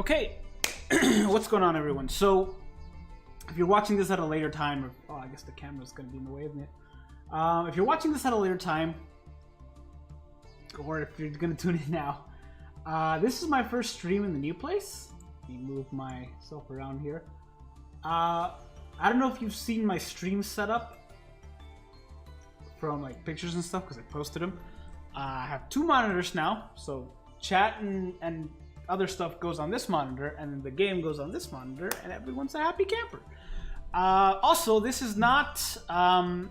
Okay, what's going on, everyone? So, if you're watching this at a later time, or, oh, I guess the camera's going to be in the way of it. If you're watching this at a later time, or if you're going to tune in now, this is my first stream in the new place. Let me move myself around here. I don't know if you've seen my stream setup from like pictures and stuff because I posted them. I have two monitors now, so chat and other stuff goes on this monitor, and then the game goes on this monitor, and everyone's a happy camper. Also, this is not... I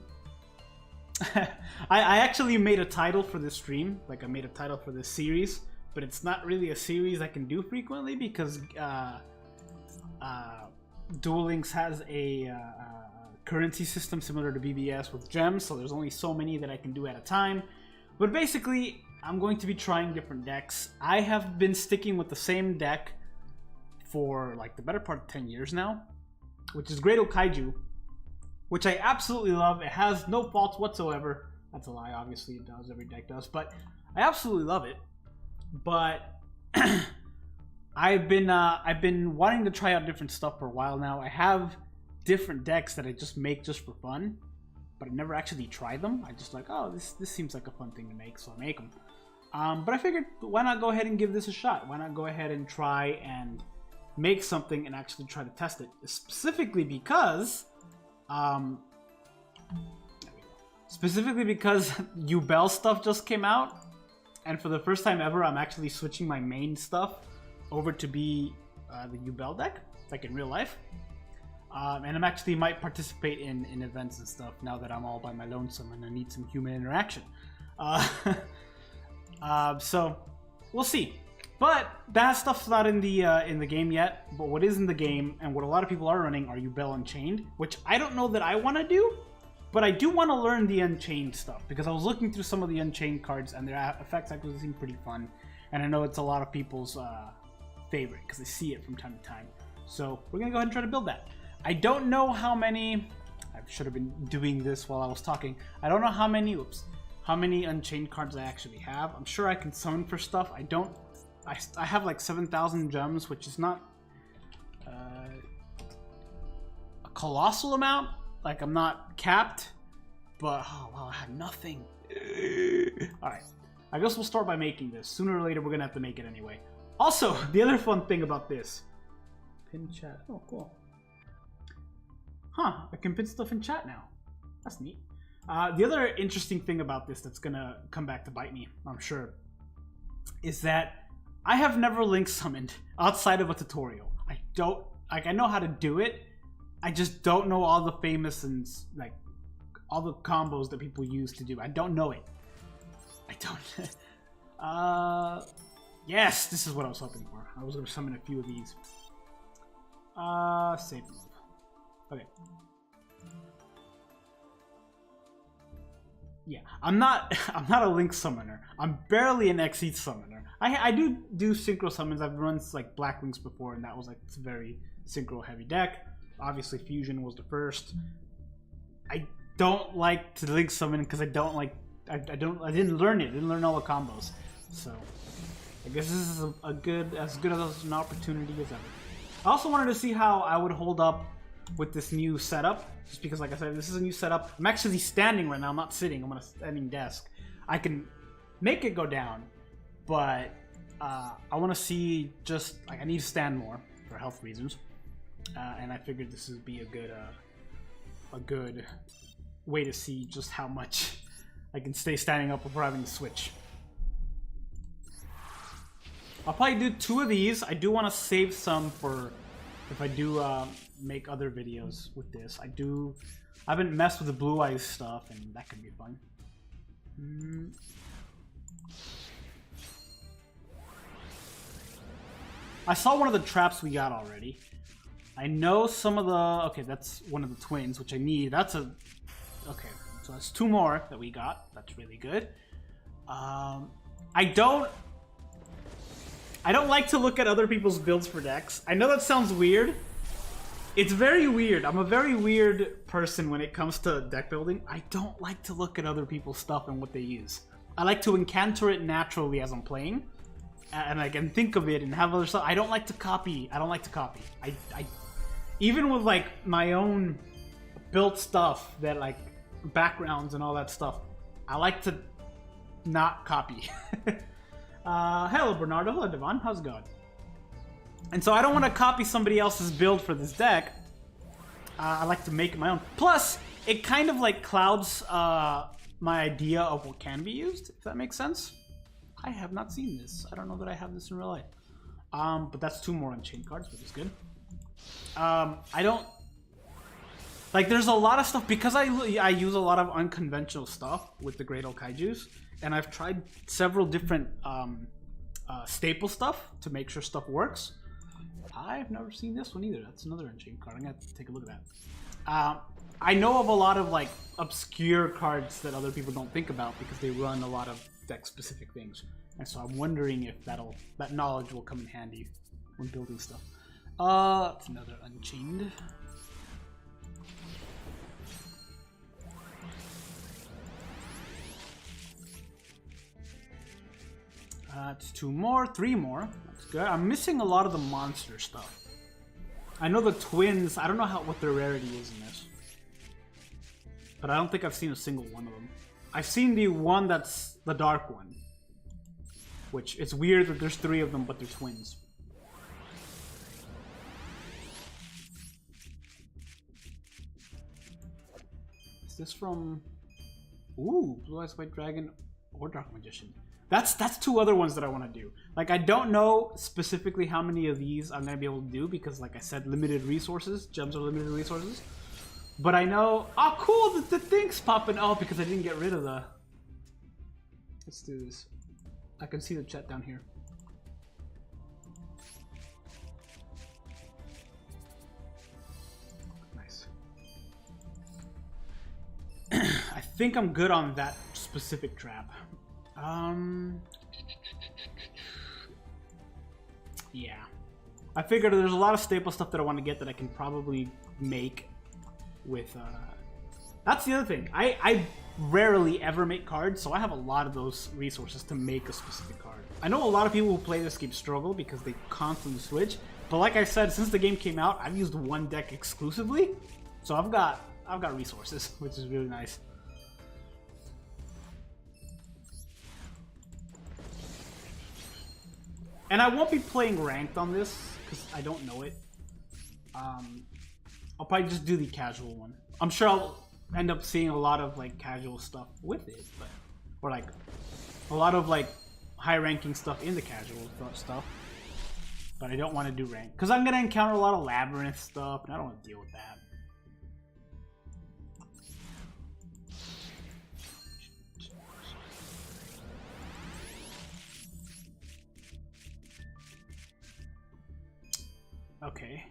actually made a title for this stream, like I made a title for this series, but it's not really a series I can do frequently because Duel Links has a currency system similar to BBS with gems, so there's only so many that I can do at a time. But basically, I'm going to be trying different decks. I have been sticking with the same deck for like the better part of 10 years now, which is Great Kaiju, which I absolutely love. It has no faults whatsoever. That's a lie, obviously it does, every deck does, but I absolutely love it. But I've been wanting to try out different stuff for a while now. I have different decks that I just make just for fun, but I never actually tried them. I just like, oh, this seems like a fun thing to make, so I make them. But I figured, why not go ahead and give this a shot? Why not go ahead and try and make something and actually try to test it? Specifically because Duel stuff just came out, and for the first time ever, I'm actually switching my main stuff over to be the Duel deck, like in real life. And I'm actually might participate in events and stuff now that I'm all by my lonesome and I need some human interaction. So we'll see. But that stuff's not in the game yet. But what is in the game and what a lot of people are running are Duel Unchained, which I don't know that I want to do, but I do want to learn the Unchained stuff because I was looking through some of the Unchained cards and their effects actually seem pretty fun, and I know it's a lot of people's favorite because they see it from time to time. So we're gonna go ahead and try to build that. I don't know how many. I should have been doing this while I was talking. I don't know how many. Oops. How many Unchained cards I actually have. I'm sure I can summon for stuff. I don't. I have like 7,000 gems, which is not a colossal amount. Like I'm not capped, but oh wow, I have nothing. All right. I guess we'll start by making this. Sooner or later, we're gonna have to make it anyway. Also, the other fun thing about this. Pin chat. Oh, cool. Huh, I can pin stuff in chat now. That's neat. The other interesting thing about this that's gonna come back to bite me, I'm sure, is that I have never link summoned outside of a tutorial. I don't, like, I know how to do it. I just don't know all the famous and, like, all the combos that people use to do. I don't know it. I don't. Yes, this is what I was hoping for. I was gonna summon a few of these. Save move. Okay. Yeah, I'm not a Link summoner. I'm barely an XE summoner. I do synchro summons. I've run like Black Links before, and that was like it's a very synchro heavy deck. Obviously, Fusion was the first. I don't like to Link summon because I don't like. I didn't learn it. I didn't learn all the combos. So I guess this is as good as an opportunity as ever. I also wanted to see how I would hold up with this new setup, just because like I said, this is a new setup. I'm actually standing right now, I'm not sitting, I'm on a standing desk. I can make it go down, but I want to see just, like I need to stand more for health reasons, and I figured this would be a good way to see just how much I can stay standing up before having to switch. I'll probably do 2 of these. I do want to save some for if I do make other videos with this. I haven't messed with the Blue Eyes stuff, and that could be fun. I saw one of the traps we got already. I know some of the... Okay, that's one of the twins, which I need. That's a... Okay, so that's 2 more that we got. That's really good. I don't like to look at other people's builds for decks. I know that sounds weird. It's very weird. I'm a very weird person when it comes to deck building. I don't like to look at other people's stuff and what they use. I like to encounter it naturally as I'm playing. and I can think of it and have other stuff. I don't like to copy. I don't like to copy. I even with like my own built stuff that like backgrounds and all that stuff, I like to not copy. Hello Bernardo, hello Devon, how's it going? And so I don't want to copy somebody else's build for this deck. I like to make it my own. Plus, it kind of like clouds my idea of what can be used, if that makes sense. I have not seen this. I don't know that I have this in real life. But that's 2 more Unchained cards, which is good. I don't... Like, there's a lot of stuff, because I use a lot of unconventional stuff with the Great Old Kaijus, and I've tried several different staple stuff to make sure stuff works. I've never seen this one either. That's another Unchained card. I'm gonna have to take a look at that. I know of a lot of like obscure cards that other people don't think about because they run a lot of deck-specific things, and so I'm wondering if that knowledge will come in handy when building stuff. It's another Unchained. It's 2 more, 3 more. That's good. I'm missing a lot of the monster stuff. I know the twins. I don't know what their rarity is in this, but I don't think I've seen a single one of them. I've seen the one that's the dark one, which it's weird that there's 3 of them, but they're twins. Is this from? Ooh, Blue Eyes White Dragon or Dark Magician. That's 2 other ones that I want to do. Like, I don't know specifically how many of these I'm going to be able to do because, like I said, limited resources. Gems are limited resources. But I know... Oh, cool! The thing's popping up because I didn't get rid of the... Let's do this. I can see the chat down here. Nice. I think I'm good on that specific trap. Yeah. I figured there's a lot of staple stuff that I want to get that I can probably make with, That's the other thing. I rarely ever make cards, so I have a lot of those resources to make a specific card. I know a lot of people who play this game struggle because they constantly switch, but like I said, since the game came out, I've used one deck exclusively, so I've got resources, which is really nice. And I won't be playing ranked on this, because I don't know it. I'll probably just do the casual one. I'm sure I'll end up seeing a lot of like casual stuff with it, but or like a lot of like high-ranking stuff in the casual stuff. But I don't want to do ranked, because I'm going to encounter a lot of labyrinth stuff, and I don't want to deal with that. Okay.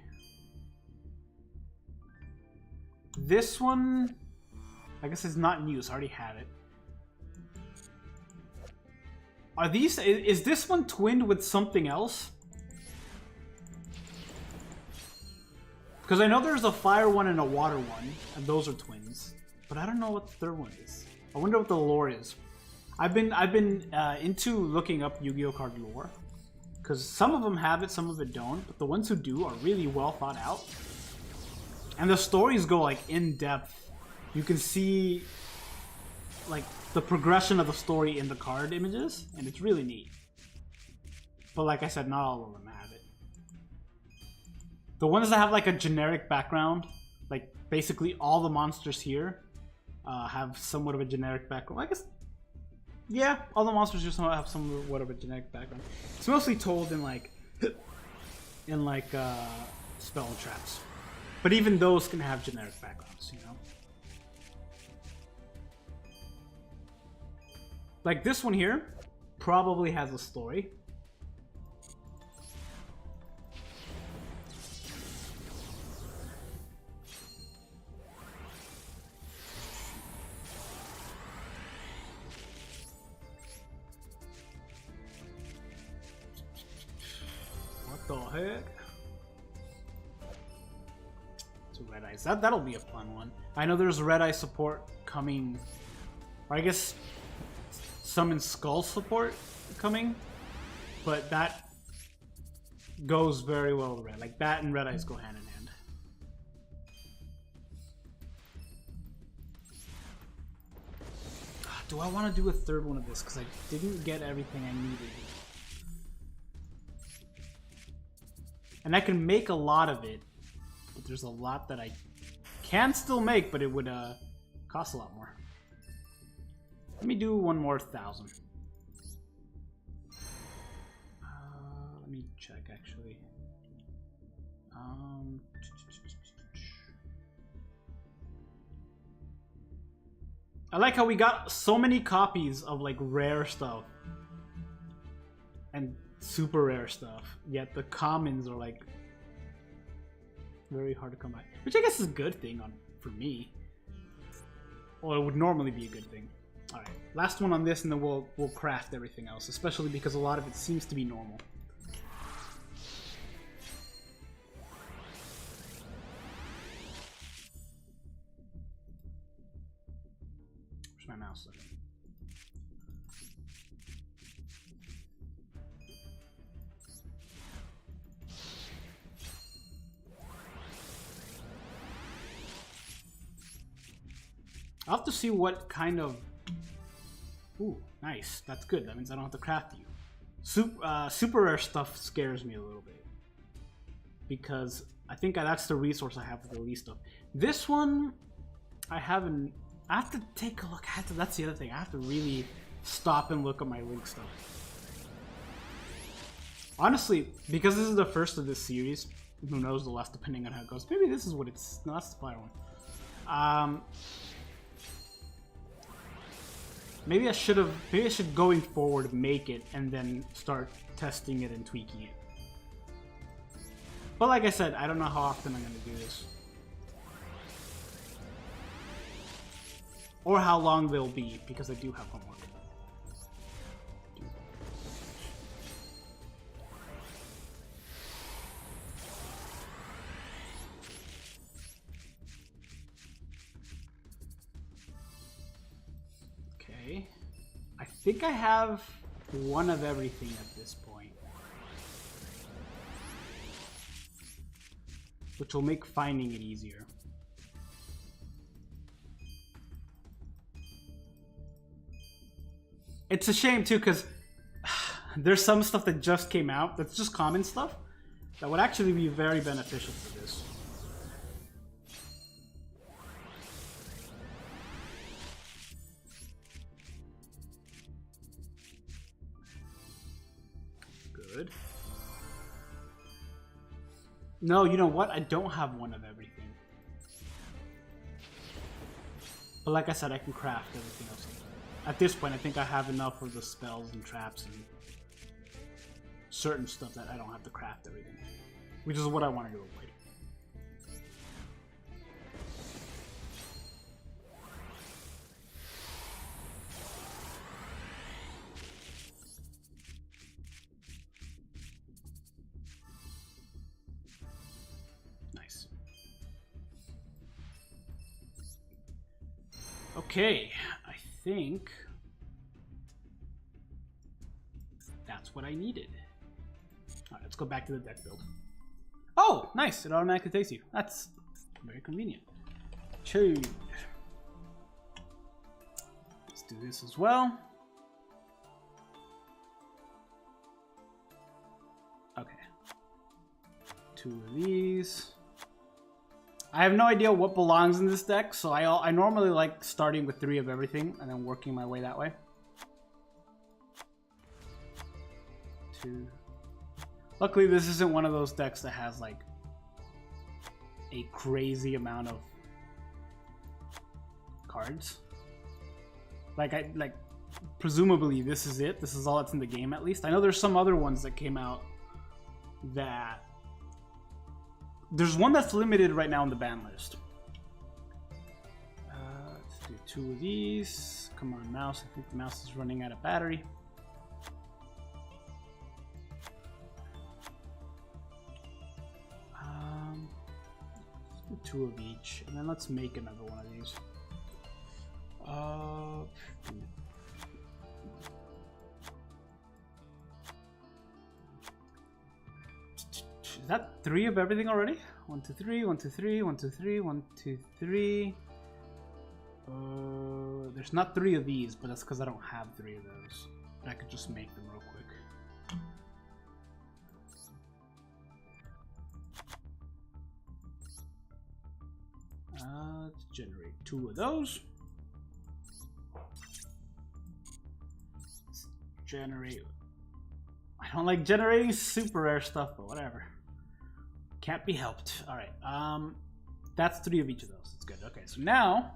This one, I guess, is not new, so I already had it. Are these... Is this one twinned with something else? Because I know there's a fire one and a water one, and those are twins. But I don't know what the third one is. I wonder what the lore is. I've been into looking up Yu-Gi-Oh card lore. Because some of them have it, some of it don't, but the ones who do are really well thought out. And the stories go like in depth. You can see like the progression of the story in the card images, and it's really neat. But like I said, not all of them have it. The ones that have like a generic background, like basically all the monsters here have somewhat of a generic background. I guess. Yeah, all the monsters just have somewhat of a generic background. It's mostly told in like spell and traps, but even those can have generic backgrounds, you know. Like this one here probably has a story. The heck? It's Red Eyes. That'll be a fun one. I know there's Red Eye support coming, or I guess Summon Skull support coming, but that goes very well with red. Like that and red eyes go hand in hand. Do I want to do a third one of this? Because I didn't get everything I needed. And I can make a lot of it, but there's a lot that I can still make, but it would cost a lot more. Let me do one more 1,000. Let me check actually. I like how we got so many copies of like rare stuff and super rare stuff, yet the commons are like very hard to come by, which I guess is a good thing for me. Well, it would normally be a good thing. All right, last one on this, and then we'll craft everything else, especially because a lot of it seems to be normal. Where's my mouse? I'll have to see what kind of... Ooh, nice. That's good. That means I don't have to craft you. Super rare stuff scares me a little bit, because I think that's the resource I have for the least stuff. This one, I haven't... I have to take a look. That's the other thing. I have to really stop and look at my link stuff. Honestly, because this is the first of this series, who knows the last, depending on how it goes. Maybe this is what it's... No, that's the fire one. Maybe I should going forward make it and then start testing it and tweaking it. But like I said, I don't know how often I'm going to do this. Or how long they'll be, because I do have homework. I think I have one of everything at this point, which will make finding it easier. It's a shame too, because there's some stuff that just came out that's just common stuff that would actually be very beneficial for this. Good. No, you know what? I don't have one of everything. But like I said, I can craft everything else. At this point, I think I have enough of the spells and traps and certain stuff that I don't have to craft everything. Which is what I wanted to avoid. Okay, I think that's what I needed. Alright, let's go back to the deck build. Oh, nice! It automatically takes you. That's very convenient. Let's do this as well. Okay. 2 of these. I have no idea what belongs in this deck, so I normally like starting with 3 of everything and then working my way that way. 2. Luckily, this isn't one of those decks that has like a crazy amount of cards. Like presumably this is it. This is all that's in the game, at least. I know there's some other ones that came out that... There's one that's limited right now on the ban list. Let's do 2 of these. Come on, mouse. I think the mouse is running out of battery. Let's do 2 of each, and then let's make another one of these. Is that 3 of everything already? 1, 2, 3, 1, 2, 3, 1, 2, 3, 1, 2, 3. There's not 3 of these, but that's because I don't have 3 of those. But I could just make them real quick. Let's generate 2 of those. Let's generate. I don't like generating super rare stuff, but whatever. Can't be helped. All right. That's 3 of each of those. That's good. Okay, so now.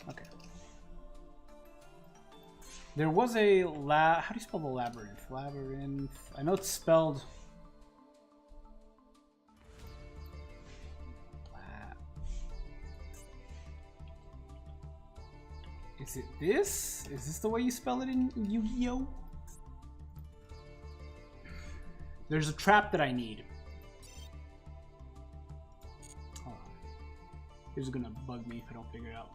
Okay. There was a how do you spell the labyrinth? Labyrinth. I know it's spelled. Is it this? Is this the way you spell it in Yu-Gi-Oh? There's a trap that I need. Hold on. This is gonna bug me if I don't figure it out.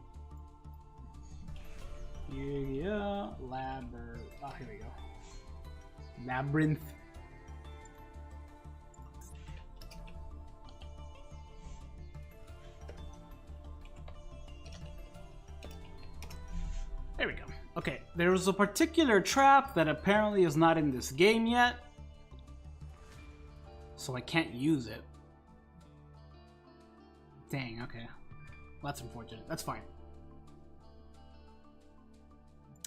Yeah, here we go. Labyrinth. There we go. Okay, there's a particular trap that apparently is not in this game yet, so I can't use it. Dang, okay. Well, that's unfortunate. That's fine.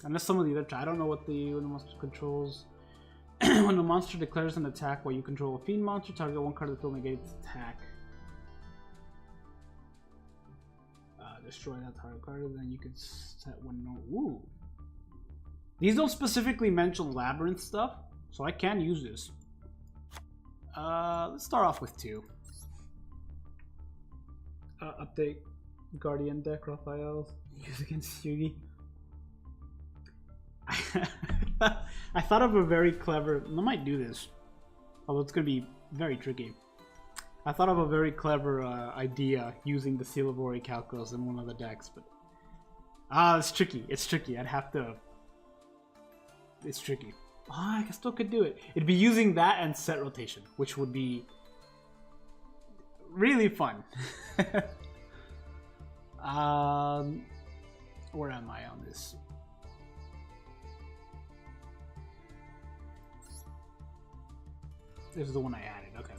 Unless some of the other I don't know what when the monster controls. When the monster declares an attack while you control a fiend monster, target 1 card of the field negates attack. Destroy that target card, then you can set 1 no. Ooh. These don't specifically mention labyrinth stuff, so I can use this. Let's start off with 2. Update Guardian deck, Raphael. Use against Yugi. I thought of a very clever. I might do this, although it's gonna be very tricky. I thought of a very clever idea using the Seal of Orichalcos in one of the decks, but it's tricky. It's tricky. I'd have to. It's tricky. I still could do it. It'd be using that and set rotation, which would be really fun. Where am I on this? This is the one I added. Okay.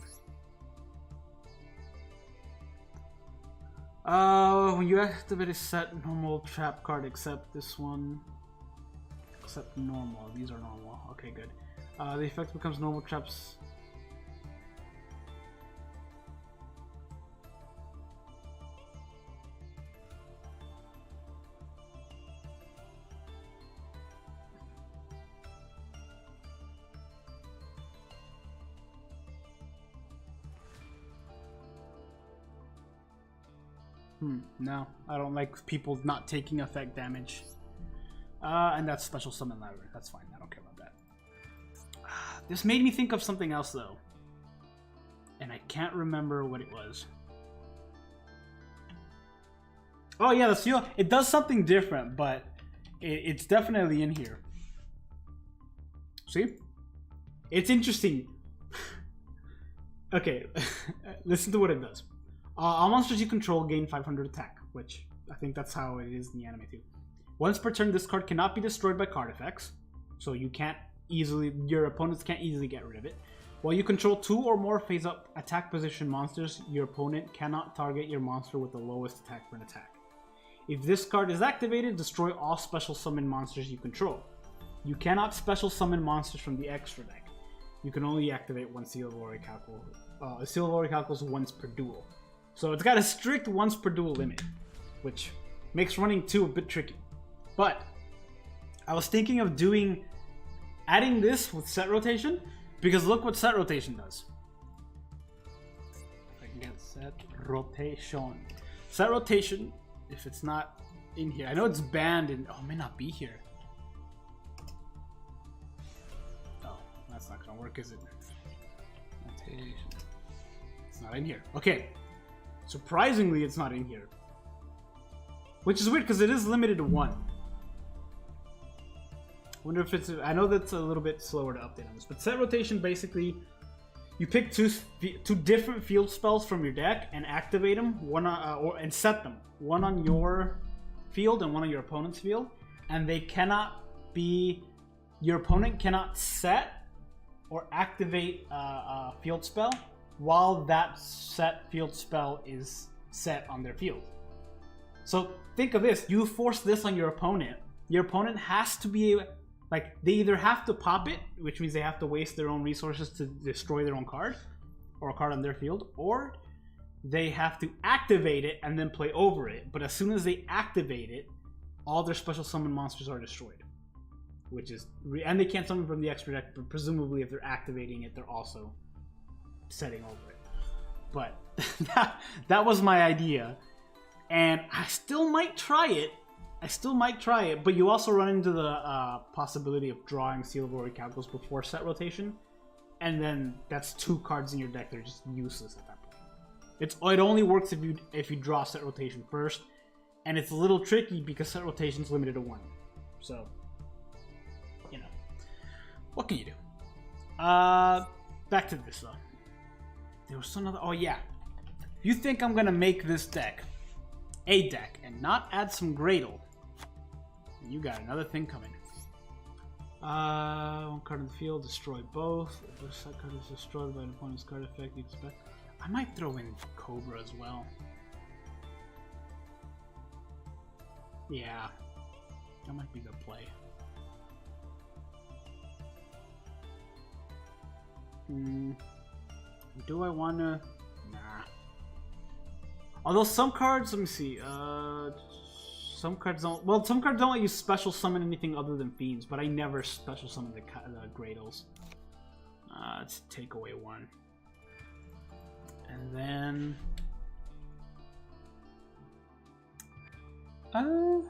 When you activate a set normal trap card, except this one. Except normal. These are normal. Okay, good. The effect becomes normal traps. No, I don't like people not taking effect damage. And that's special summon labyrinth. That's fine. I don't care about that. This made me think of something else though, and I can't remember what it was. Oh yeah, the seal. It does something different, but it's definitely in here. See, it's interesting. Okay, listen to what it does. All monsters you control gain 500 attack, which I think that's how it is in the anime too. Once per turn, this card cannot be destroyed by card effects, so you can't easily, your opponents can't easily get rid of it. While you control 2 or more phase-up attack position monsters, your opponent cannot target your monster with the lowest attack for an attack. If this card is activated, destroy all special summon monsters you control. You cannot special summon monsters from the extra deck. You can only activate 1 Seal of Orichalcos, a Seal of Orichalcos once per duel. So it's got a strict once per duel limit, which makes running 2 a bit tricky. But I was thinking of adding this with set rotation, because look what set rotation does. If I can get set rotation. Set rotation, if it's not in here, I know it's banned and it may not be here. Oh, that's not gonna work, is it? Rotation. It's not in here. Okay. Surprisingly, it's not in here. Which is weird, because it is limited to 1. Wonder if it's... I know that's a little bit slower to update on this, but set rotation, basically, you pick two different field spells from your deck and activate them, and set them. One on your field and one on your opponent's field, and they cannot be... Your opponent cannot set or activate a field spell while that set field spell is set on their field. So think of this, you force this on your opponent has to be, like, they either have to pop it, which means they have to waste their own resources to destroy their own card, or a card on their field, or they have to activate it and then play over it. But as soon as they activate it, all their special summon monsters are destroyed. Which is, and they can't summon from the extra deck, but presumably if they're activating it, they're also setting over it. But that was my idea. And I still might try it. But you also run into the possibility of drawing Seal of Glory Calculus before set rotation. And then that's 2 cards in your deck that are just useless at that point. It only works if you draw set rotation first. And it's a little tricky because set rotation is limited to 1. So, you know, what can you do? Back to this though. There was some other... Oh yeah. You think I'm gonna make this deck a deck and not add some Gradle? You got another thing coming. 1 card in the field, destroy both. If a set card is destroyed by an opponent's card effect, you expect... I might throw in Cobra as well. Yeah. That might be the play. Do I want to... Nah. Although some cards, let me see. Some cards don't... Well, some cards don't let you special summon anything other than Fiends, but I never special summon the Gradles. Let's take away 1. And then... I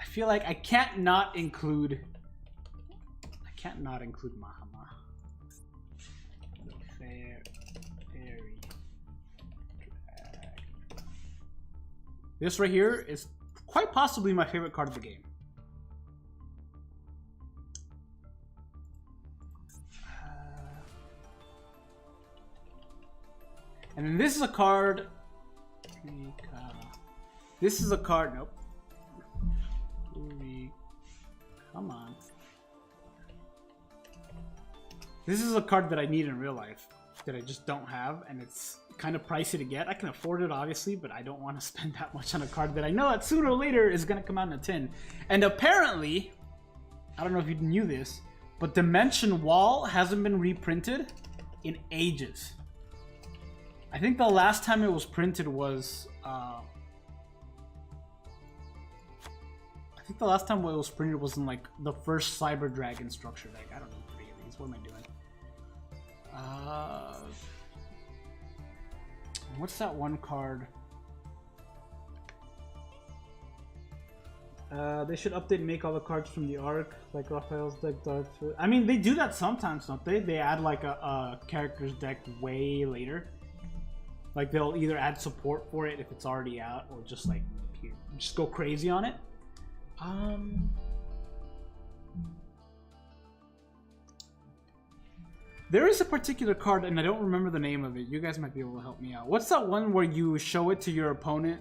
feel like I can't not include Mahama. The fairy dragon. This right here is quite possibly my favorite card of the game. And then this is a card. This is a card. Nope. Come on. This is a card that I need in real life that I just don't have, and it's kind of pricey to get. I can afford it, obviously, but I don't want to spend that much on a card that I know that sooner or later is going to come out in a tin. And apparently, I don't know if you knew this, but Dimension Wall hasn't been reprinted in ages. I think the last time it was printed was... I think the last time it was printed was in like the first Cyber Dragon structure deck. I don't know any of these. What am I doing? What's that one card? They should update and make all the cards from the Arc, like Raphael's deck does. I mean, they do that sometimes, don't they? They add like a character's deck way later. Like they'll either add support for it if it's already out, or just like just go crazy on it. There is a particular card, and I don't remember the name of it. You guys might be able to help me out. What's that one where you show it to your opponent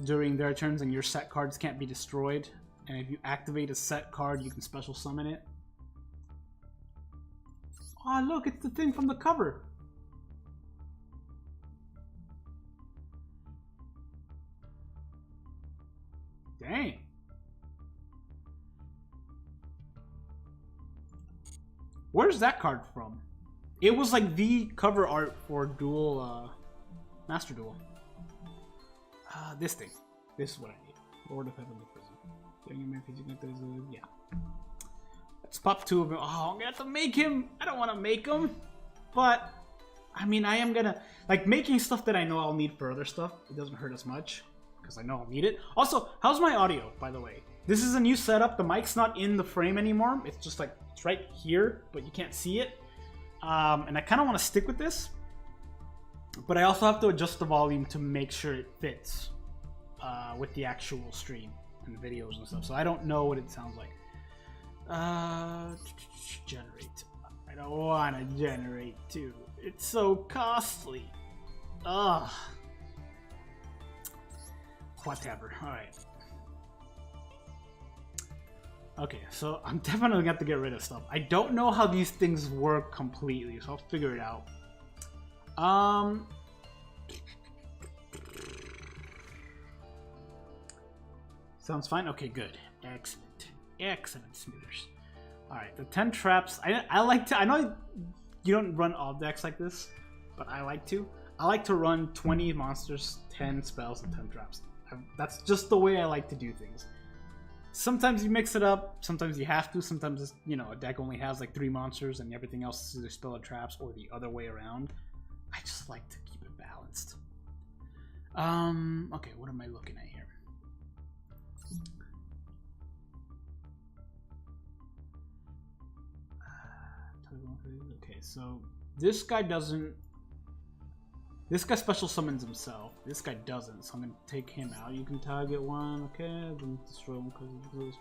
during their turns and your set cards can't be destroyed? And if you activate a set card, you can special summon it. Oh, look, it's the thing from the cover. Dang. Where's that card from? It was like the cover art for Duel, Master Duel. This thing. This is what I need. Lord of Heavenly Prison. Yeah. Let's pop 2 of them. Oh, I'm gonna have to make him. I don't want to make him. But, I mean, I am gonna... Like, making stuff that I know I'll need for other stuff, it doesn't hurt as much. Because I know I'll need it. Also, how's my audio, by the way? This is a new setup. The mic's not in the frame anymore. It's just like, it's right here, but you can't see it. And I kind of want to stick with this, but I also have to adjust the volume to make sure it fits with the actual stream and videos and stuff. So I don't know what it sounds like. Generate. I don't want to generate too. It's so costly. Ugh. Whatever. Alright. Okay, so I'm definitely gonna have to get rid of stuff. I don't know how these things work completely, so I'll figure it out. Sounds fine. Okay, good. Excellent. Excellent, Smithers. Alright, the 10 traps. I like to. I know you don't run all decks like this, but I like to. I like to run 20 monsters, 10 spells, and 10 traps. That's just the way I like to do things. Sometimes you mix it up, sometimes you have to, sometimes it's, you know, a deck only has like 3 monsters and everything else is either spell or traps or the other way around. I just like to keep it balanced. Okay, what am I looking at here? Okay, so this guy doesn't... This guy special summons himself. This guy doesn't, so I'm gonna take him out. You can target one, okay, then destroy one because of this.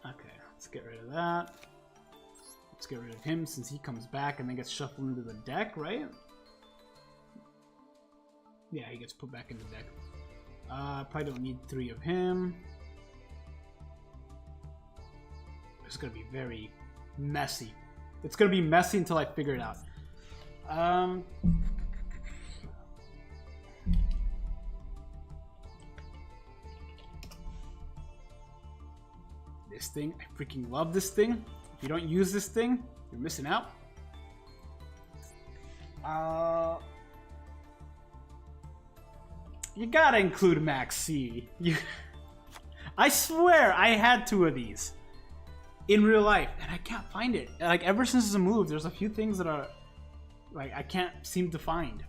Okay, let's get rid of that. Let's get rid of him since he comes back and then gets shuffled into the deck, right? Yeah, he gets put back in the deck. Probably don't need 3 of him. It's gonna be very messy. It's gonna be messy until I figure it out. This thing, I freaking love this thing. If you don't use this thing, you're missing out. You gotta include Max C. I swear I had 2 of these in real life, and I can't find it. Like, ever since the move, there's a few things that are like I can't seem to find,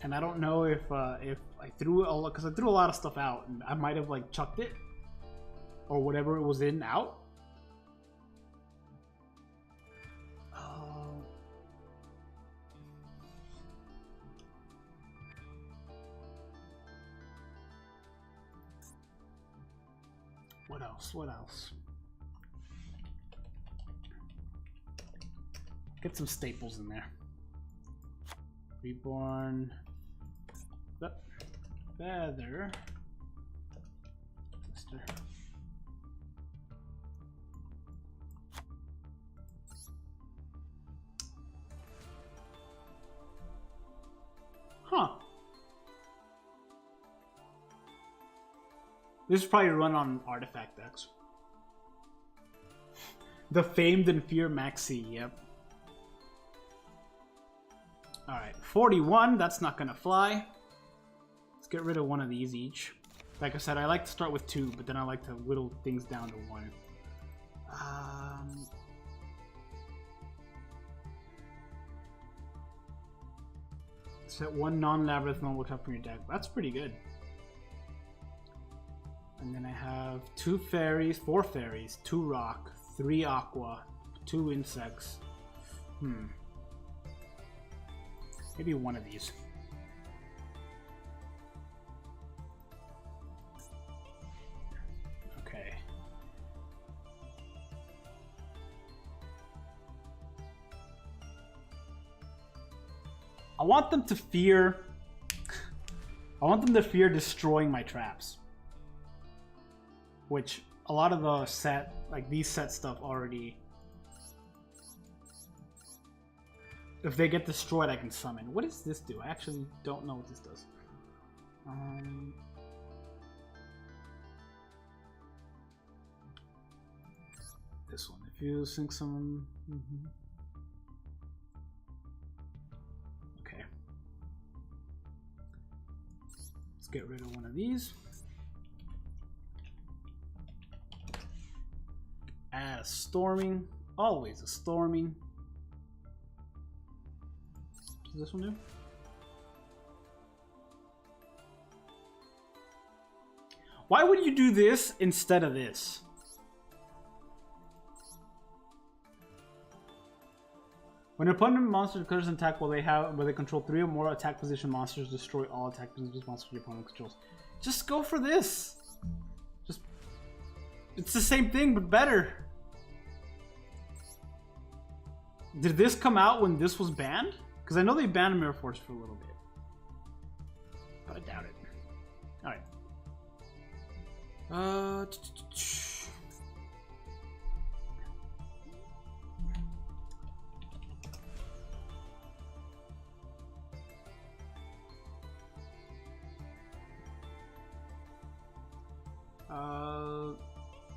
and I don't know if I threw it, because I threw a lot of stuff out, and I might have like chucked it or whatever it was in out. What else? What else? Get some staples in there. Reborn. Feather. Mister. Huh. This is probably run on artifact decks. The famed and fear Maxi, yep. Alright, 41, that's not gonna fly. Let's get rid of one of these each. Like I said, I like to start with 2, but then I like to whittle things down to 1. Set 1 non-labyrinth normal trap from your deck. That's pretty good. And then I have 2 fairies, 4 fairies, 2 rock, 3 aqua, 2 insects. Maybe one of these. Okay. I want them to fear... I want them to fear destroying my traps. Which, a lot of the set, like these set stuff already... If they get destroyed, I can summon. What does this do? I actually don't know what this does. This one. If you sync someone... Okay. Let's get rid of one of these. Add a storming. Always a storming. Does this one do? Why would you do this instead of this? When an opponent monster declares an attack where they control 3 or more attack position monsters, destroy all attack position monsters your opponent controls. Just go for this. It's the same thing but better. Did this come out when this was banned? Because I know they banned Mirror Force for a little bit, but I doubt it. All right.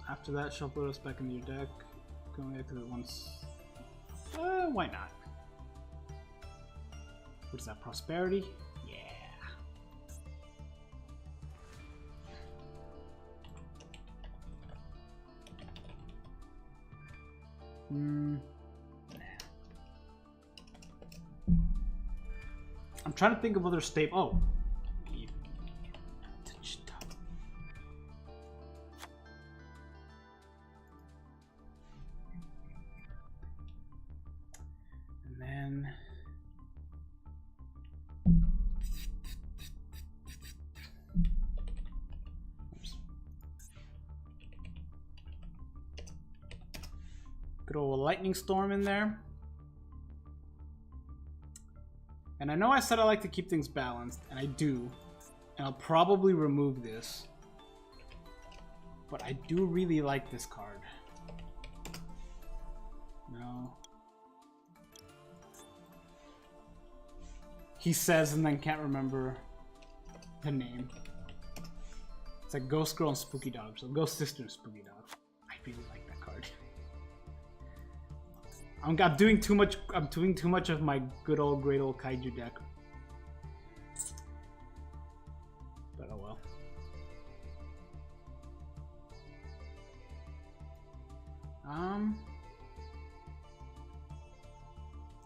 After that, shuffle us back into your deck. Going back to it once. Why not? What is that? Prosperity? Yeah. I'm trying to think of other staple. Oh. Throw a lightning storm in there. And I know I said I like to keep things balanced, and I do. And I'll probably remove this. But I do really like this card. No. He says and then can't remember the name. It's like Ghost Girl and Spooky Dog. So Ghost Sister and Spooky Dog. I really like that card. I'm doing too much. I'm doing too much of my good old, great old kaiju deck. But oh well.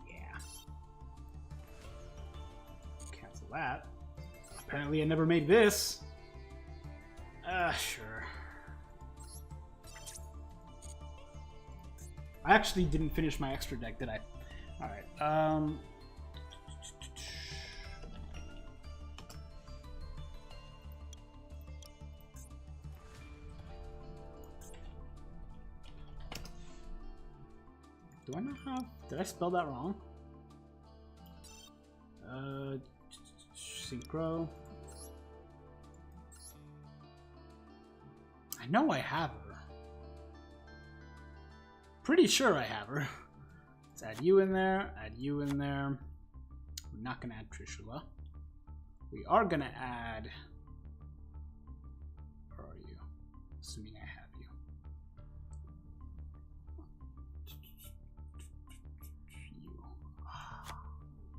Yeah. Cancel that. Apparently, I never made this. Sure. I actually didn't finish my extra deck, did I? Alright, do I not have... Did I spell that wrong? Synchro. I know I have her. Pretty sure I have her. Let's add you in there, add you in there. We're not gonna add Trishula. We are gonna add... Where are you? Assuming I have you. You.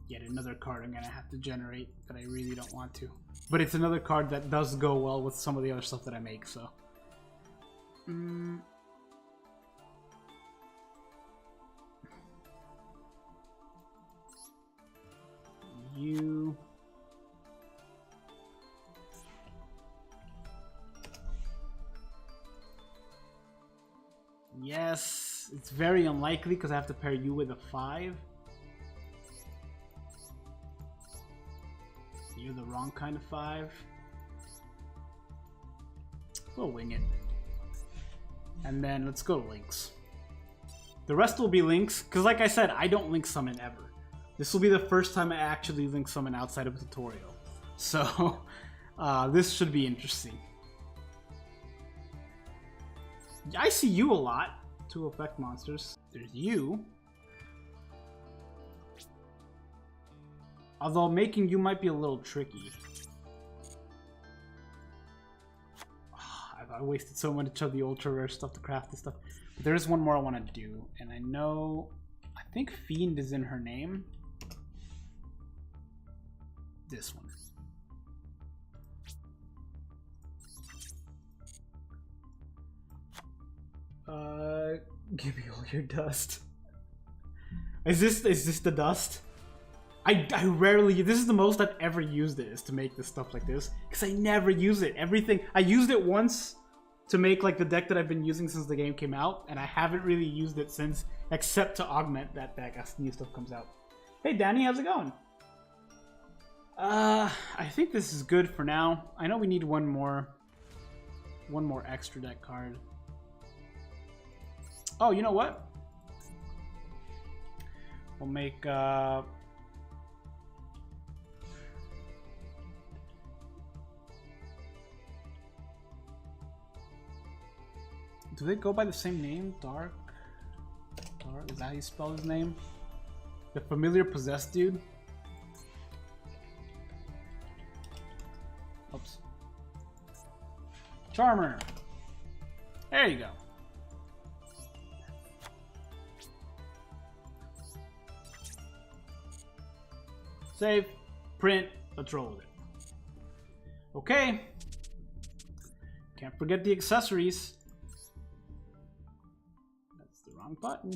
Yet another card I'm gonna have to generate that I really don't want to. But it's another card that does go well with some of the other stuff that I make, so... You. Yes, it's very unlikely because I have to pair you with a 5. You're the wrong kind of 5. We'll wing it. And then let's go to links. The rest will be links, because like I said, I don't link summon ever. This will be the first time I actually link summon outside of a tutorial. So, this should be interesting. I see you a lot. 2 effect monsters. There's you. Although making you might be a little tricky. I wasted so much of the ultra rare stuff to craft this stuff. But there is one more I want to do. And I know... I think Fiend is in her name. This one. Give me all your dust. Is this the dust? I rarely, this is the most I've ever used it, is to make this stuff like this, because I never use it. Everything, I used it once to make like the deck that I've been using since the game came out, and I haven't really used it since, except to augment that deck as new stuff comes out. Hey Danny, how's it going? I think this is good for now. I know we need one more extra deck card. Oh, you know what? We'll make do they go by the same name? Dark? Is that how you spell his name? The familiar possessed dude? Oops. Charmer. There you go. Save, print, let's roll with it. Okay. Can't forget the accessories. That's the wrong button.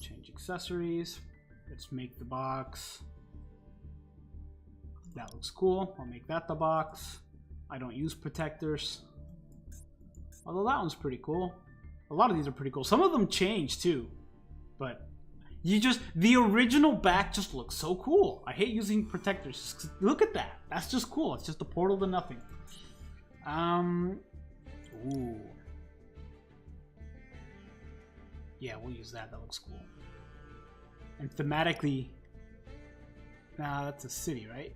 Change accessories. Let's make the box. That looks cool. I'll make that the box. I don't use protectors. Although that one's pretty cool. A lot of these are pretty cool. Some of them change too. But the original back just looks so cool. I hate using protectors. Look at that. That's just cool. It's just a portal to nothing. Ooh. Yeah, we'll use that. That looks cool. And thematically, nah, that's a city, right?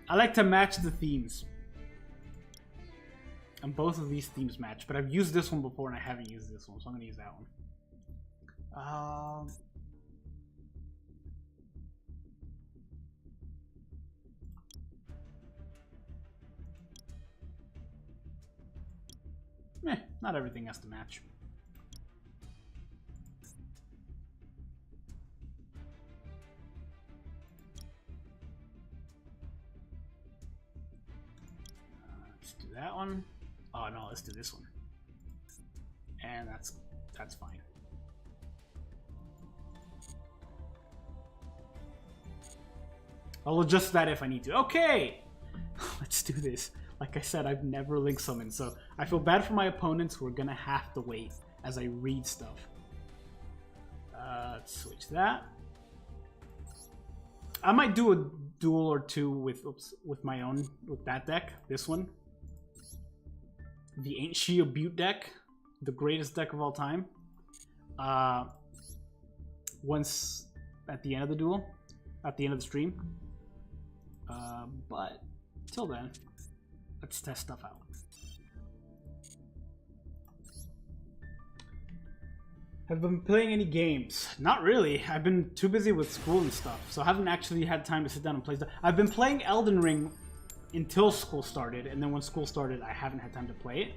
I like to match the themes. And both of these themes match, but I've used this one before and I haven't used this one, so I'm gonna use that one. Not everything has to match. Let's do that one. Oh no, let's do this one. And that's fine. I'll adjust that if I need to. Okay! Let's do this. Like I said, I've never link summoned, so I feel bad for my opponents who are gonna have to wait as I read stuff. Let's switch that. I might do a duel or two with my own, with that deck. This one. The Ain't She a Butte deck. The greatest deck of all time. Once at the end of the duel. At the end of the stream. But till then, let's test stuff out. Have been playing any games? Not really. I've been too busy with school and stuff, so I haven't actually had time to sit down and play stuff. I've been playing Elden Ring until school started, and then when school started, I haven't had time to play it.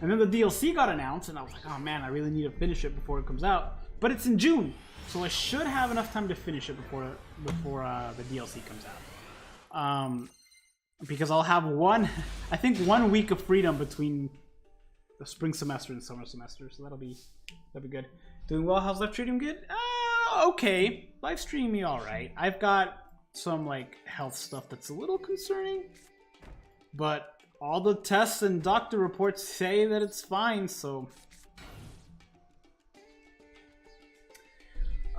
And then the DLC got announced, and I was like, oh man, I really need to finish it before it comes out. But it's in June, so I should have enough time to finish it before the DLC comes out. Because I'll have I think 1 week of freedom between the spring semester and summer semester, so that'll be good. Doing well. How's life treating good? Okay. Life's treating me all right. I've got some like health stuff that's a little concerning, but all the tests and doctor reports say that it's fine. So,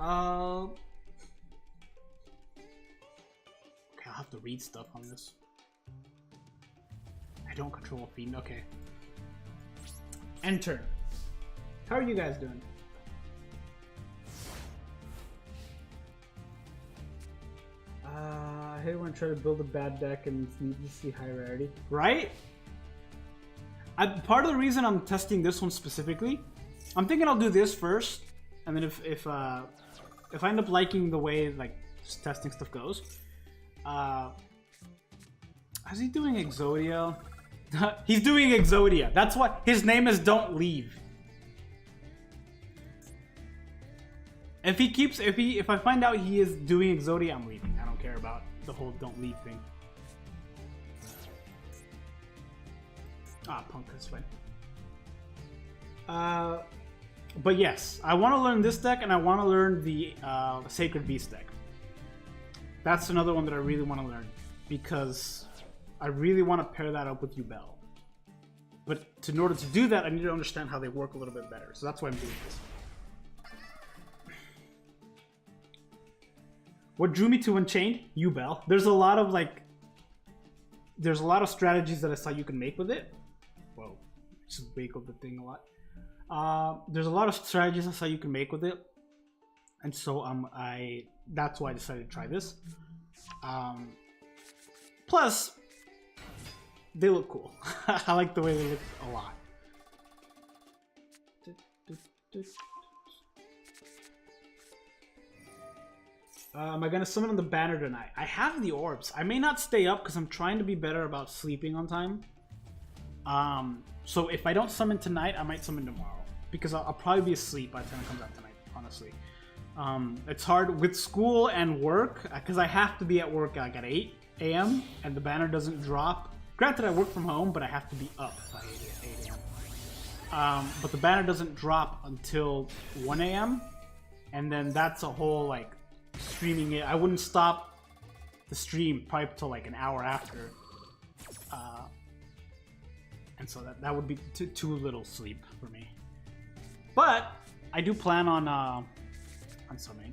okay, I'll have to read stuff on this. I don't control a fiend. Okay. Enter. How are you guys doing? I hate when I try to build a bad deck and it's needlessly high rarity. Right? Part of the reason I'm testing this one specifically, I'm thinking I'll do this first, and then if I end up liking the way like just testing stuff goes, is he doing Exodia? He's doing Exodia. That's what his name is. Don't leave. If I find out he is doing Exodia, I'm leaving. I don't care about the whole don't leave thing. Punk, that's fine. But yes, I want to learn this deck, and I want to learn the Sacred Beast deck. That's another one that I really want to learn, because I really want to pair that up with Ubel. But in order to do that, I need to understand how they work a little bit better. So that's why I'm doing this. What drew me to Unchained? Duel. There's a lot of strategies that I saw you can make with it. Whoa, just wiggled the thing a lot. There's a lot of strategies I saw you can make with it, and so that's why I decided to try this. Plus, they look cool. I like the way they look a lot. Am I gonna summon on the banner tonight? I have the orbs. I may not stay up because I'm trying to be better about sleeping on time. So if I don't summon tonight, I might summon tomorrow because I'll probably be asleep by the time it comes out tonight, honestly. It's hard with school and work because I have to be at work like at 8 a.m. and the banner doesn't drop. Granted, I work from home, but I have to be up by 8 a.m. But the banner doesn't drop until 1 a.m. and then that's a whole like streaming it. I wouldn't stop the stream probably until like an hour after, and so that would be too little sleep for me. But I do plan on summoning.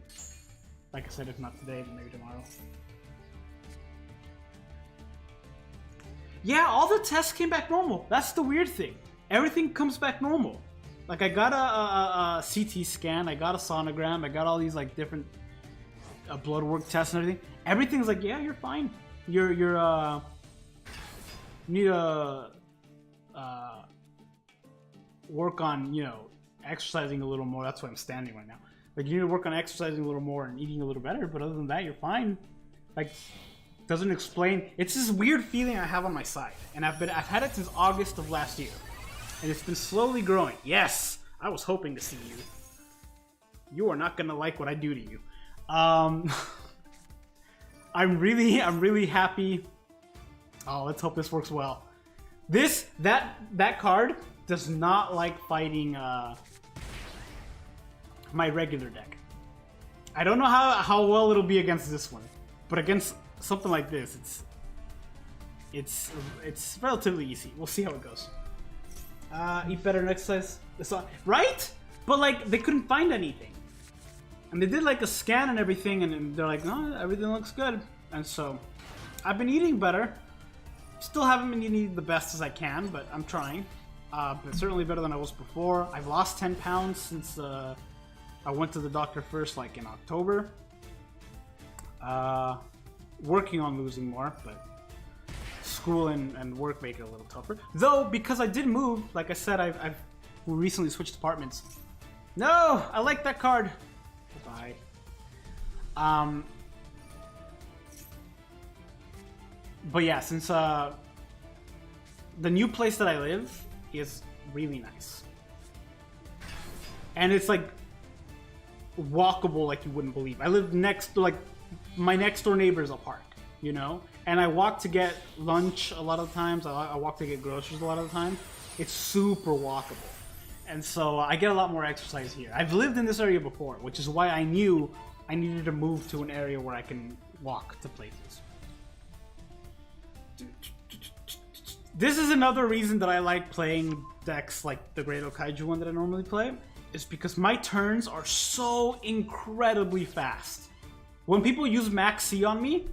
Like I said, if not today, then maybe tomorrow. Yeah, all the tests came back normal. That's the weird thing. Everything comes back normal. Like I got a CT scan, I got a sonogram, I got all these like different blood work tests and everything. Everything's like, yeah, you're fine. You need to work on, you know, exercising a little more. That's why I'm standing right now. Like, you need to work on exercising a little more and eating a little better, but other than that, you're fine. Like, doesn't explain. It's this weird feeling I have on my side, and I've had it since August of last year, and it's been slowly growing. Yes, I was hoping to see you. You are not gonna like what I do to you. I'm really happy. Oh, let's hope this works well. That card does not like fighting my regular deck. I don't know how well it'll be against this one, but against something like this, it's relatively easy. We'll see how it goes. Eat better and exercise. Right? But like they couldn't find anything. And they did like a scan and everything, and they're like, no, everything looks good. And so, I've been eating better. Still haven't been eating the best as I can, but I'm trying. But certainly better than I was before. I've lost 10 pounds since I went to the doctor first, like in October. Working on losing more, but school and work make it a little tougher. Though, because I did move, like I said, I've recently switched apartments. No, I like that card. Bye. But yeah, since the new place that I live is really nice, and it's like walkable like you wouldn't believe. I live next to, like, my next door neighbor is a park, you know, and I walk to get lunch a lot of times. I walk to get groceries a lot of the time. It's super walkable. And so I get a lot more exercise here. I've lived in this area before, which is why I knew I needed to move to an area where I can walk to places. This is another reason that I like playing decks like the Great Kaiju one that I normally play, is because my turns are so incredibly fast. When people use Max C on me,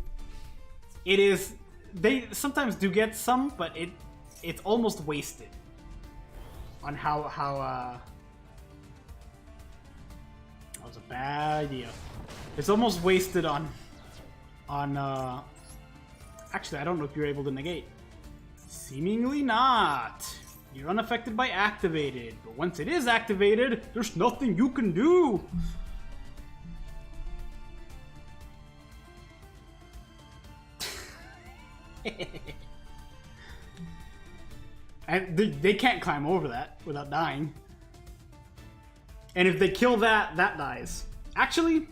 they sometimes do get some, but it's almost wasted. On how that was a bad idea. It's almost wasted on actually, I don't know if you're able to negate. Seemingly not. You're unaffected by activated, but once it is activated, there's nothing you can do. And they can't climb over that without dying. And if they kill that, that dies. Actually,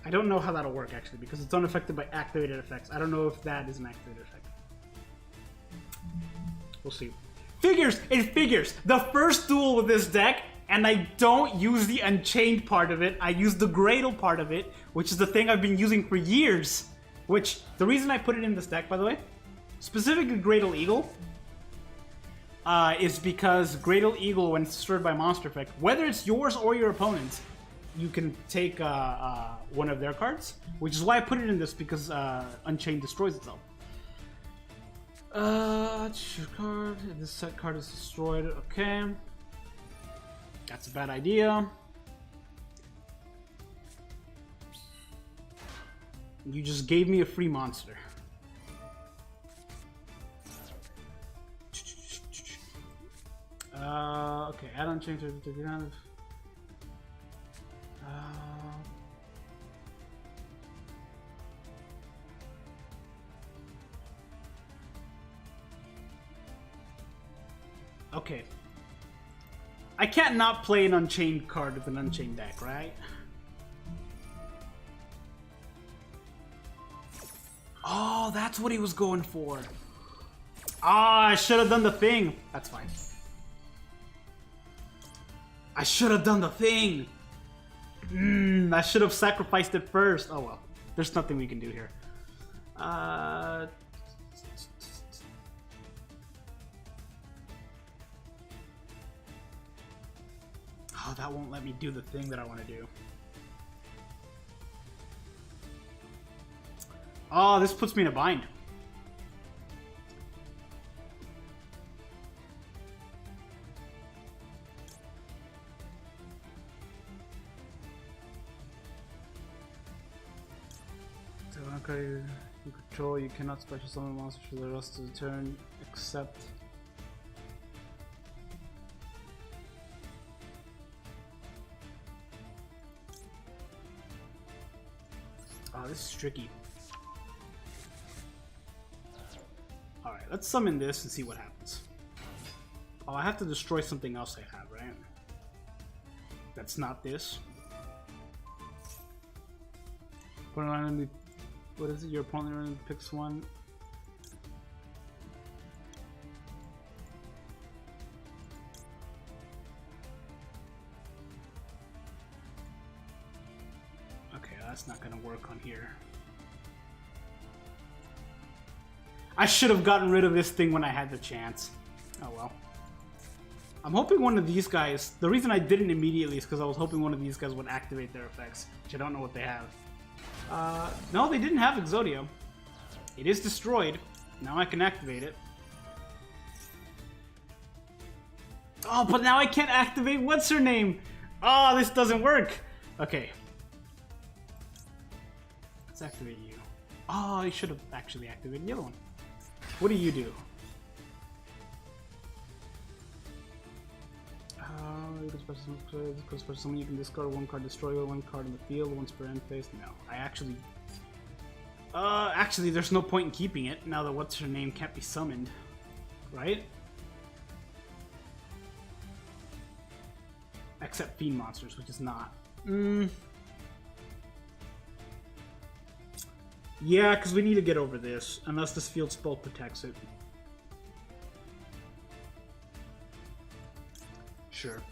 I don't know how that'll work, actually, because it's unaffected by activated effects. I don't know if that is an activated effect. We'll see. Figures! It figures! The first duel with this deck, and I don't use the Unchained part of it, I use the Gradle part of it, which is the thing I've been using for years. Which, the reason I put it in this deck, by the way, specifically Gradle Eagle, is because Great Eagle, when destroyed by monster effect, whether it's yours or your opponent's, you can take one of their cards, which is why I put it in this, because Unchained destroys itself. Choose card. This set card is destroyed. Okay. That's a bad idea. You just gave me a free monster. Okay, add on change to the ground. Okay. I can't not play an Unchained card with an Unchained deck, right? Oh, that's what he was going for. Ah, I should have done the thing. That's fine. I should have done the thing. I should have sacrificed it first. Oh well. There's nothing we can do here. Oh, that won't let me do the thing that I want to do. Oh, this puts me in a bind. So, okay, you control, you cannot special summon monsters for the rest of the turn, except... Oh, this is tricky. Alright, let's summon this and see what happens. Oh, I have to destroy something else I have, right? That's not this. Put it on, what is it? Your opponent picks one. Okay, that's not gonna work on here. I should have gotten rid of this thing when I had the chance. Oh well. I'm hoping one of these guys... The reason I didn't immediately is because I was hoping one of these guys would activate their effects, which I don't know what they have. No, they didn't have Exodia. It is destroyed. Now I can activate it. Oh, but now I can't activate what's her name? Oh, this doesn't work. Okay. Let's activate you. Oh, I should have actually activated the other one. What do you do? You can special summon, you can discard one card, destroy one card in the field, once per end phase. No, I actually... actually, there's no point in keeping it, now that what's her name can't be summoned. Right? Except Fiend Monsters, which is not. Yeah, because we need to get over this, unless this field spell protects it. Sure.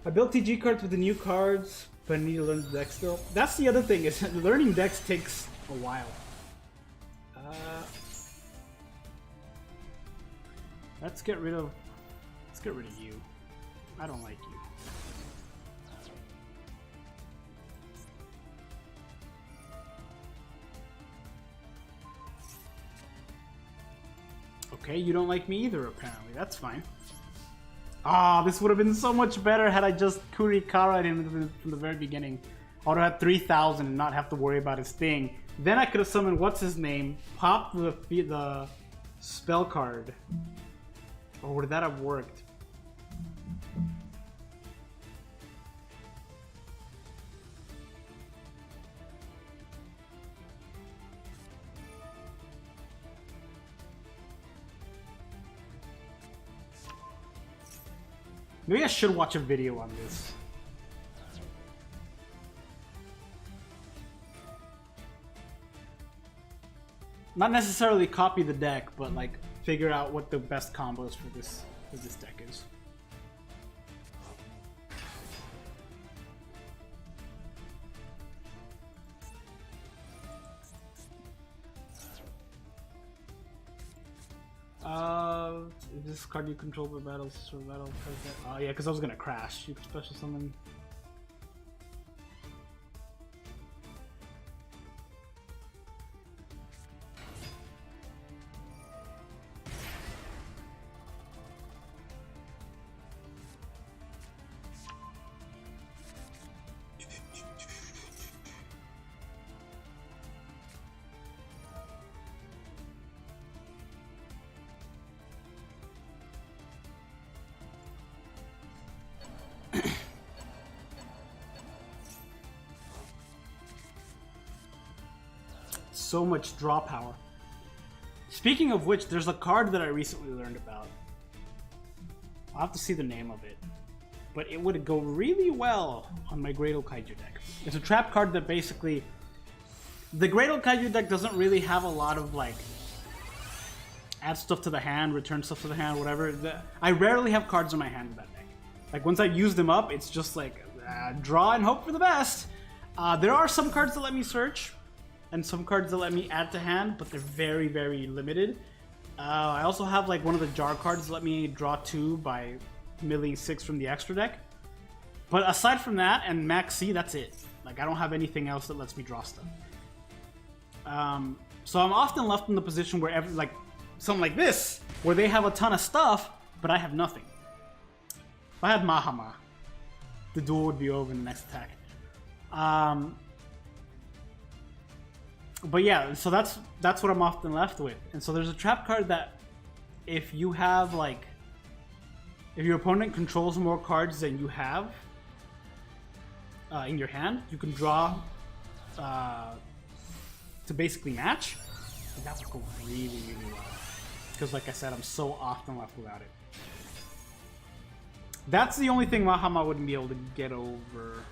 I built TG cards with the new cards, but I need to learn the deck still. That's the other thing, is learning decks takes a while. Let's get rid of you. I don't like you. Okay, you don't like me either, apparently. That's fine. Ah, this would have been so much better had I just Kurikara him from the very beginning. I would have had 3,000 and not have to worry about his thing. Then I could have summoned what's his name, popped the spell card. Or would that have worked? Maybe I should watch a video on this. not necessarily copy the deck, but like figure out what the best combos for this deck is. Is this card you control the battles for battle? Oh yeah, because I was gonna crash. You can special summon. So much draw power. Speaking of which, there's a card that I recently learned about. I'll have to see the name of it. But it would go really well on my Great Old Kaiju deck. It's a trap card that basically... The Great Old Kaiju deck doesn't really have a lot of like... add stuff to the hand, return stuff to the hand, whatever. I rarely have cards in my hand in that deck. Like once I use them up, it's just like draw and hope for the best. There are some cards that let me search. And some cards that let me add to hand, but they're very, very limited. I also have like one of the jar cards that let me draw 2 by milling 6 from the extra deck. But aside from that and Max C, that's it. Like I don't have anything else that lets me draw stuff. So I'm often left in the position where like something like this, where they have a ton of stuff, but I have nothing. If I had Mahama, the duel would be over in the next attack. But yeah, so that's what I'm often left with. And so there's a trap card that if you have like, if your opponent controls more cards than you have in your hand, you can draw to basically match. And that would go really, really well. Because like I said, I'm so often left without it. That's the only thing Mahama wouldn't be able to get over.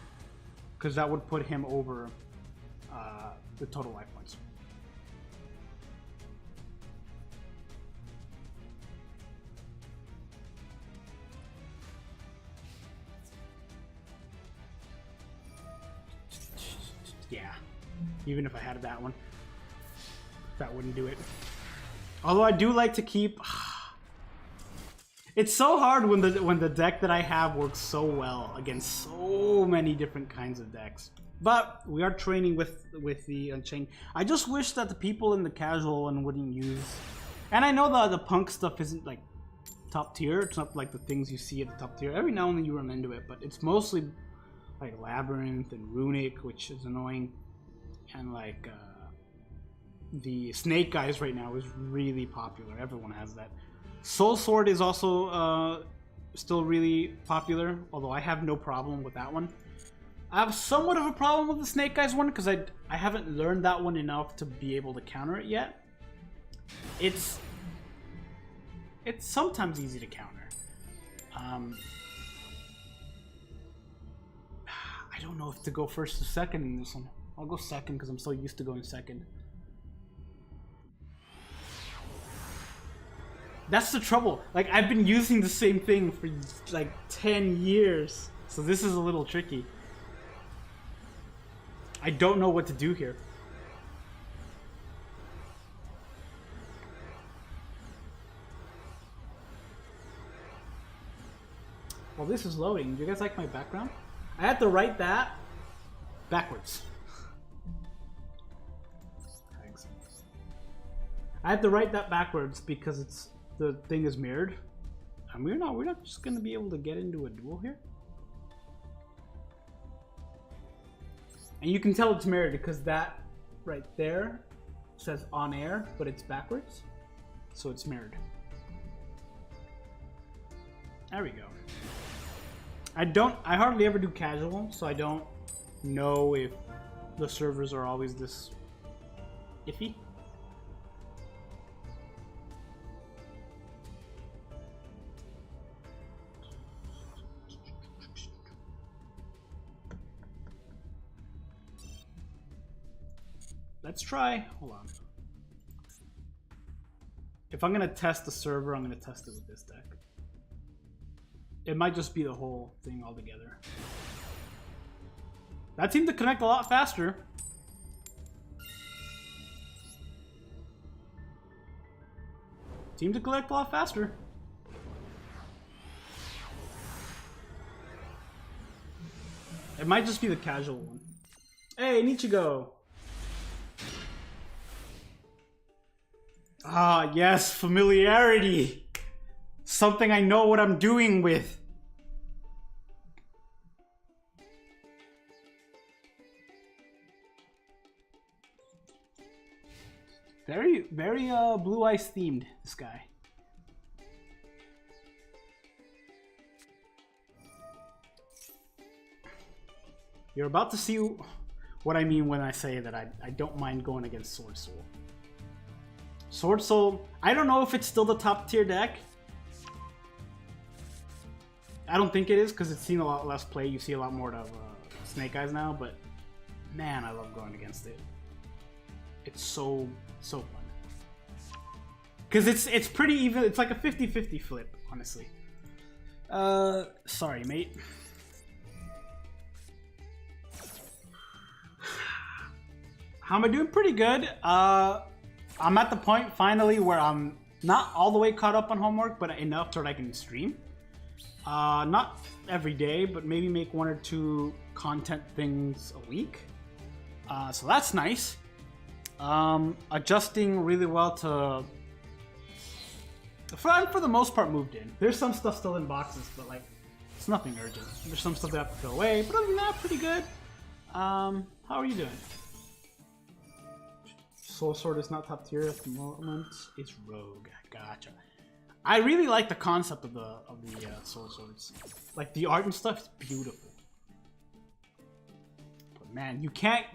Because that would put him over the total life points. Yeah, even if I had that one, that wouldn't do it. Although I do like to keep... It's so hard when the deck that I have works so well against so many different kinds of decks. But we are training with the Unchained. I just wish that the people in the casual one wouldn't use... And I know the punk stuff isn't like top tier. It's not like the things you see at the top tier. Every now and then you run into it, but it's mostly like Labyrinth and Runic, which is annoying. And like the Snake guys right now is really popular. Everyone has that. Soul Sword is also still really popular, although I have no problem with that one. I have somewhat of a problem with the Snake Eyes one because I haven't learned that one enough to be able to counter it yet. It's sometimes easy to counter. I don't know if to go first or second in this one. I'll go second because I'm so used to going second. That's the trouble. Like, I've been using the same thing for like 10 years. So this is a little tricky. I don't know what to do here. Well, this is loading. Do you guys like my background? I had to write that backwards. Thanks. I had to write that backwards because it's the thing is mirrored. And we're not just gonna be able to get into a duel here. And you can tell it's mirrored because that right there says on air, but it's backwards. So it's mirrored. There we go. I hardly ever do casual, so I don't know if the servers are always this iffy. Let's try. Hold on. If I'm gonna test the server, I'm gonna test it with this deck. It might just be the whole thing altogether. That seemed to connect a lot faster. Seemed to collect a lot faster. It might just be the casual one. Hey, Nichigo! Ah, yes, familiarity! Something I know what I'm doing with. Very, very Blue Eyes themed, this guy. You're about to see what I mean when I say that I don't mind going against Sword Soul. Sword Soul, I don't know if it's still the top tier deck. I don't think it is because it's seen a lot less play. You see a lot more of Snake Eyes now, but man, I love going against it. It's so fun. Because it's pretty even. It's like a 50-50 flip, honestly. Sorry, mate. How am I doing? Pretty good. I'm at the point finally where I'm not all the way caught up on homework, but enough so that I can stream. Not every day, but maybe make 1 or 2 content things a week. So that's nice. Adjusting really well to... For the most part, moved in. There's some stuff still in boxes, but like, it's nothing urgent. There's some stuff that I have to throw away, but other than that, pretty good. How are you doing? Soul Sword is not top tier at the moment. It's Rogue. Gotcha. I really like the concept of the Soul Swords. Like the art and stuff is beautiful. But man, you can't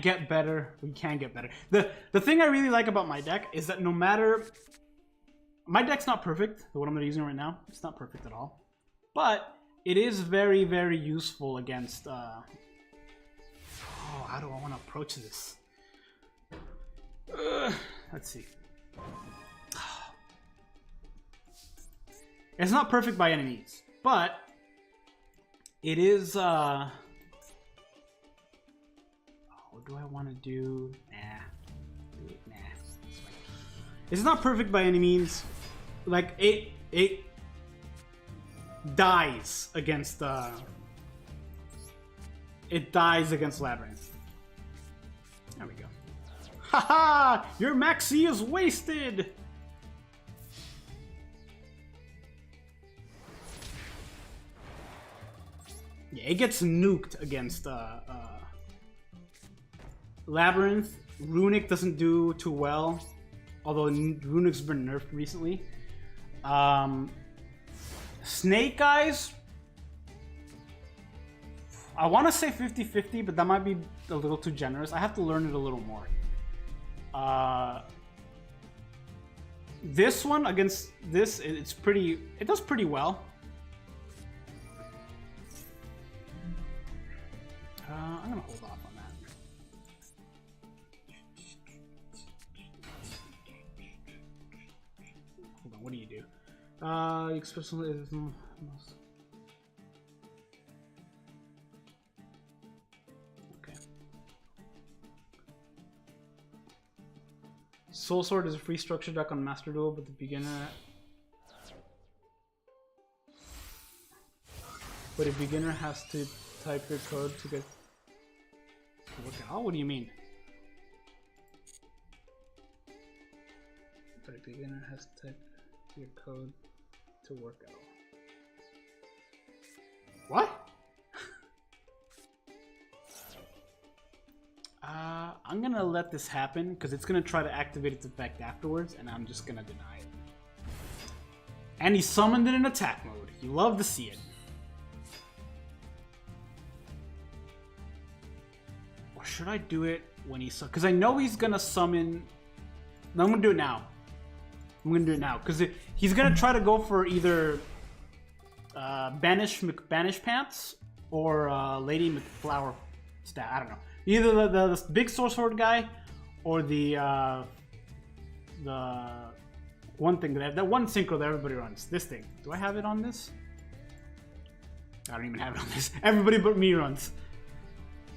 get better. We can get better. The thing I really like about my deck is that no matter, my deck's not perfect. The one I'm using right now, it's not perfect at all. But it is very, very useful against. Oh, how do I want to approach this? Let's see. It's not perfect by any means, but it is. What do I want to do? Nah. It's not perfect by any means. Like it dies against. It dies against Labyrinth. There we go. Haha! Your Maxi is wasted! Yeah, it gets nuked against Labyrinth. Runic doesn't do too well, although Runic's been nerfed recently. Snake Eyes, I want to say 50-50, but that might be a little too generous. I have to learn it a little more. This one against this, it does pretty well. I'm gonna hold off on that. Hold on, what do you do? Especially okay. Soul Sword is a free structure deck on Master Duel, but the beginner. But a beginner has to type your code to get. Oh, what do you mean? But a beginner has to type your code to work out. What? I'm gonna let this happen because it's gonna try to activate its effect afterwards, and I'm just gonna deny it. And he summoned it in attack mode. You love to see it. Or should I do it when he because I know he's gonna summon. No, I'm gonna do it now. I'm gonna do it now because he's gonna try to go for either Banish Pants or Lady McFlower stat. I don't know. Either the big Soul Sword guy or the one thing that one synchro that everybody runs. This thing. Do I have it on this? I don't even have it on this. Everybody but me runs.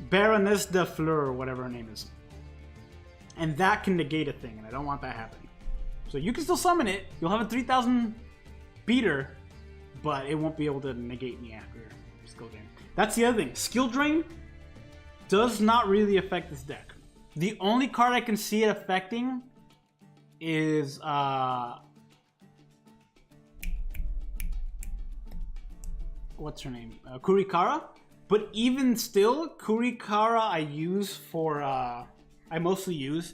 Baroness de Fleur, or whatever her name is. And that can negate a thing, and I don't want that happening. So you can still summon it. You'll have a 3000 beater, but it won't be able to negate me after skill drain. That's the other thing. Skill drain does not really affect this deck. The only card I can see it affecting is what's her name? Kurikara. But even still, Kurikara I use for I mostly use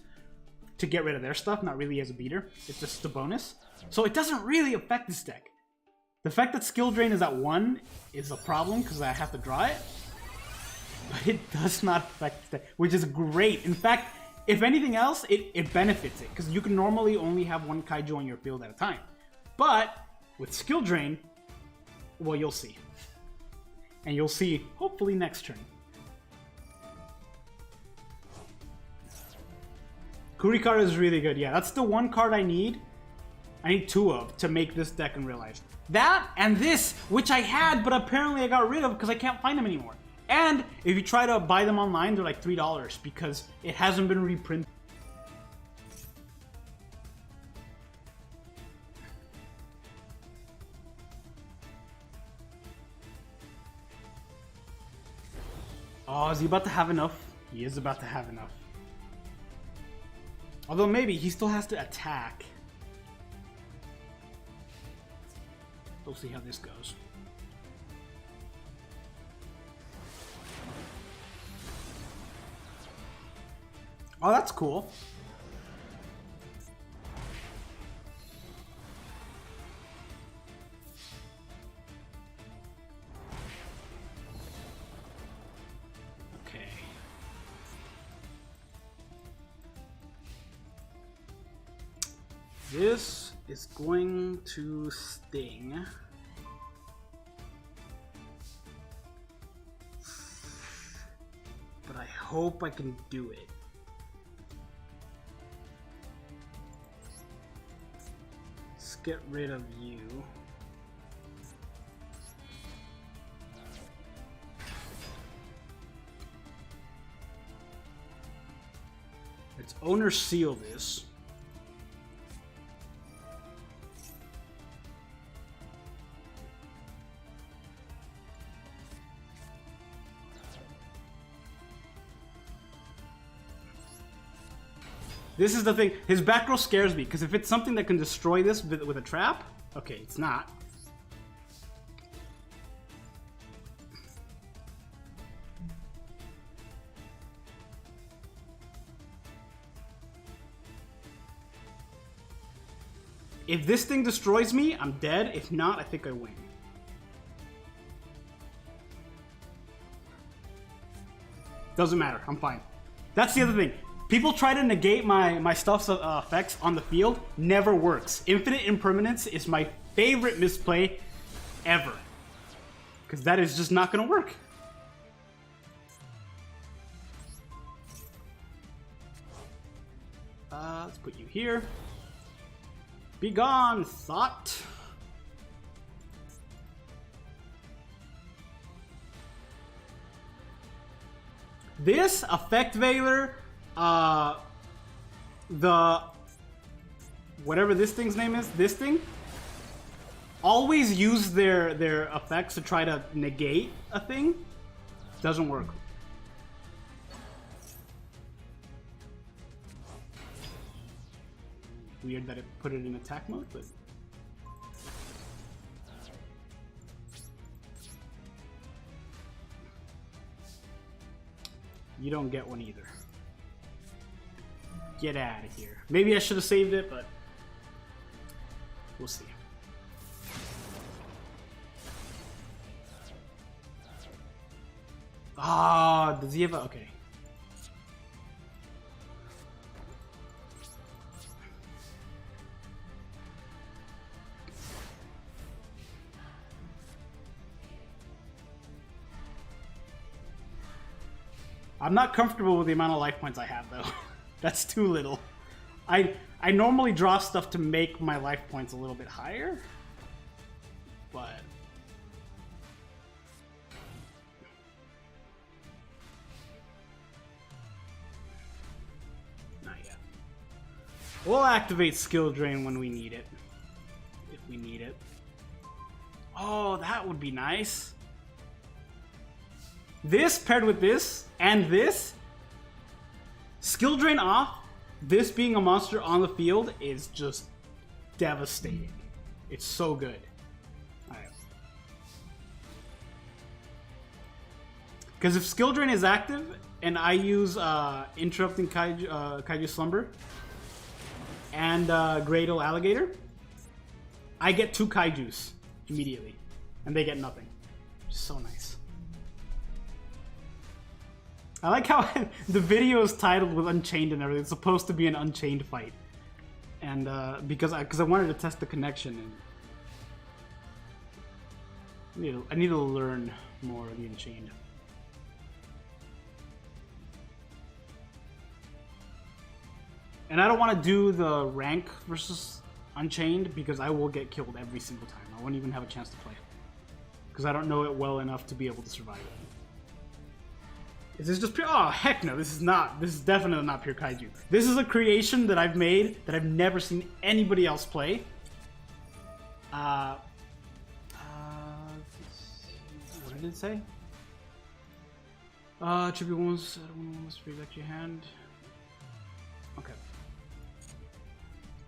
to get rid of their stuff, not really as a beater. It's just a bonus. So it doesn't really affect this deck. The fact that skill drain is at 1 is a problem because I have to draw it. But it does not affect this deck, which is great. In fact, if anything else, it benefits it because you can normally only have one kaiju on your field at a time. But with skill drain, well, you'll see. And you'll see, hopefully, next turn. Kurikara is really good. Yeah, that's the one card I need. I need 2 of to make this deck in real life. That and this, which I had, but apparently I got rid of because I can't find them anymore. And if you try to buy them online, they're like $3 because it hasn't been reprinted. Oh, is he about to have enough? He is about to have enough. Although maybe he still has to attack. We'll see how this goes. Oh, that's cool. Okay. This is going to sting. But I hope I can do it. Let's get rid of you. Its owner seal this. This is the thing. His back row scares me, because if it's something that can destroy this with a trap... Okay, it's not. If this thing destroys me, I'm dead. If not, I think I win. Doesn't matter. I'm fine. That's the other thing. People try to negate my stuff's effects on the field. Never works. Infinite Impermanence is my favorite misplay ever. Because that is just not going to work. Let's put you here. Be gone, thought. This Effect Veiler, the whatever this thing's name is, this thing, always use their effects to try to negate a thing. Doesn't work. Weird that it put it in attack mode, but you don't get one either. Get out of here. Maybe I should have saved it, but we'll see. Ah, does he have a... Okay. I'm not comfortable with the amount of life points I have, though. That's too little. I normally draw stuff to make my life points a little bit higher, but not yet. We'll activate skill drain when we need it, if we need it. Oh, that would be nice. This paired with this and this, skill drain off, this being a monster on the field is just devastating. It's so good. Alright. Because if skill drain is active and I use interrupting Kaiju Slumber and Gradle Alligator, I get 2 Kaijus immediately, and they get nothing. Just so nice. I like how the video is titled with Unchained and everything. It's supposed to be an Unchained fight, and because I wanted to test the connection, and I need to learn more of the Unchained. And I don't want to do the rank versus Unchained because I will get killed every single time. I won't even have a chance to play because I don't know it well enough to be able to survive it. Is this just pure? Oh, heck no, this is not. This is definitely not pure kaiju. This is a creation that I've made that I've never seen anybody else play. What did it say? Tribute wounds, reject your hand. Okay.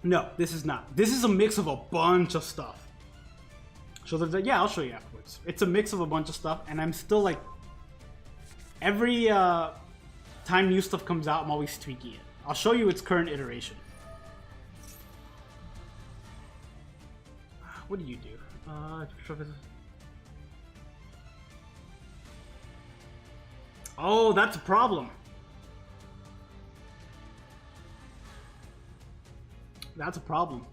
No, this is not. This is a mix of a bunch of stuff. So there's yeah, I'll show you afterwards. It's a mix of a bunch of stuff, and I'm still like, every time new stuff comes out, I'm always tweaking it. I'll show you its current iteration. What do you do? Oh, that's a problem. That's a problem.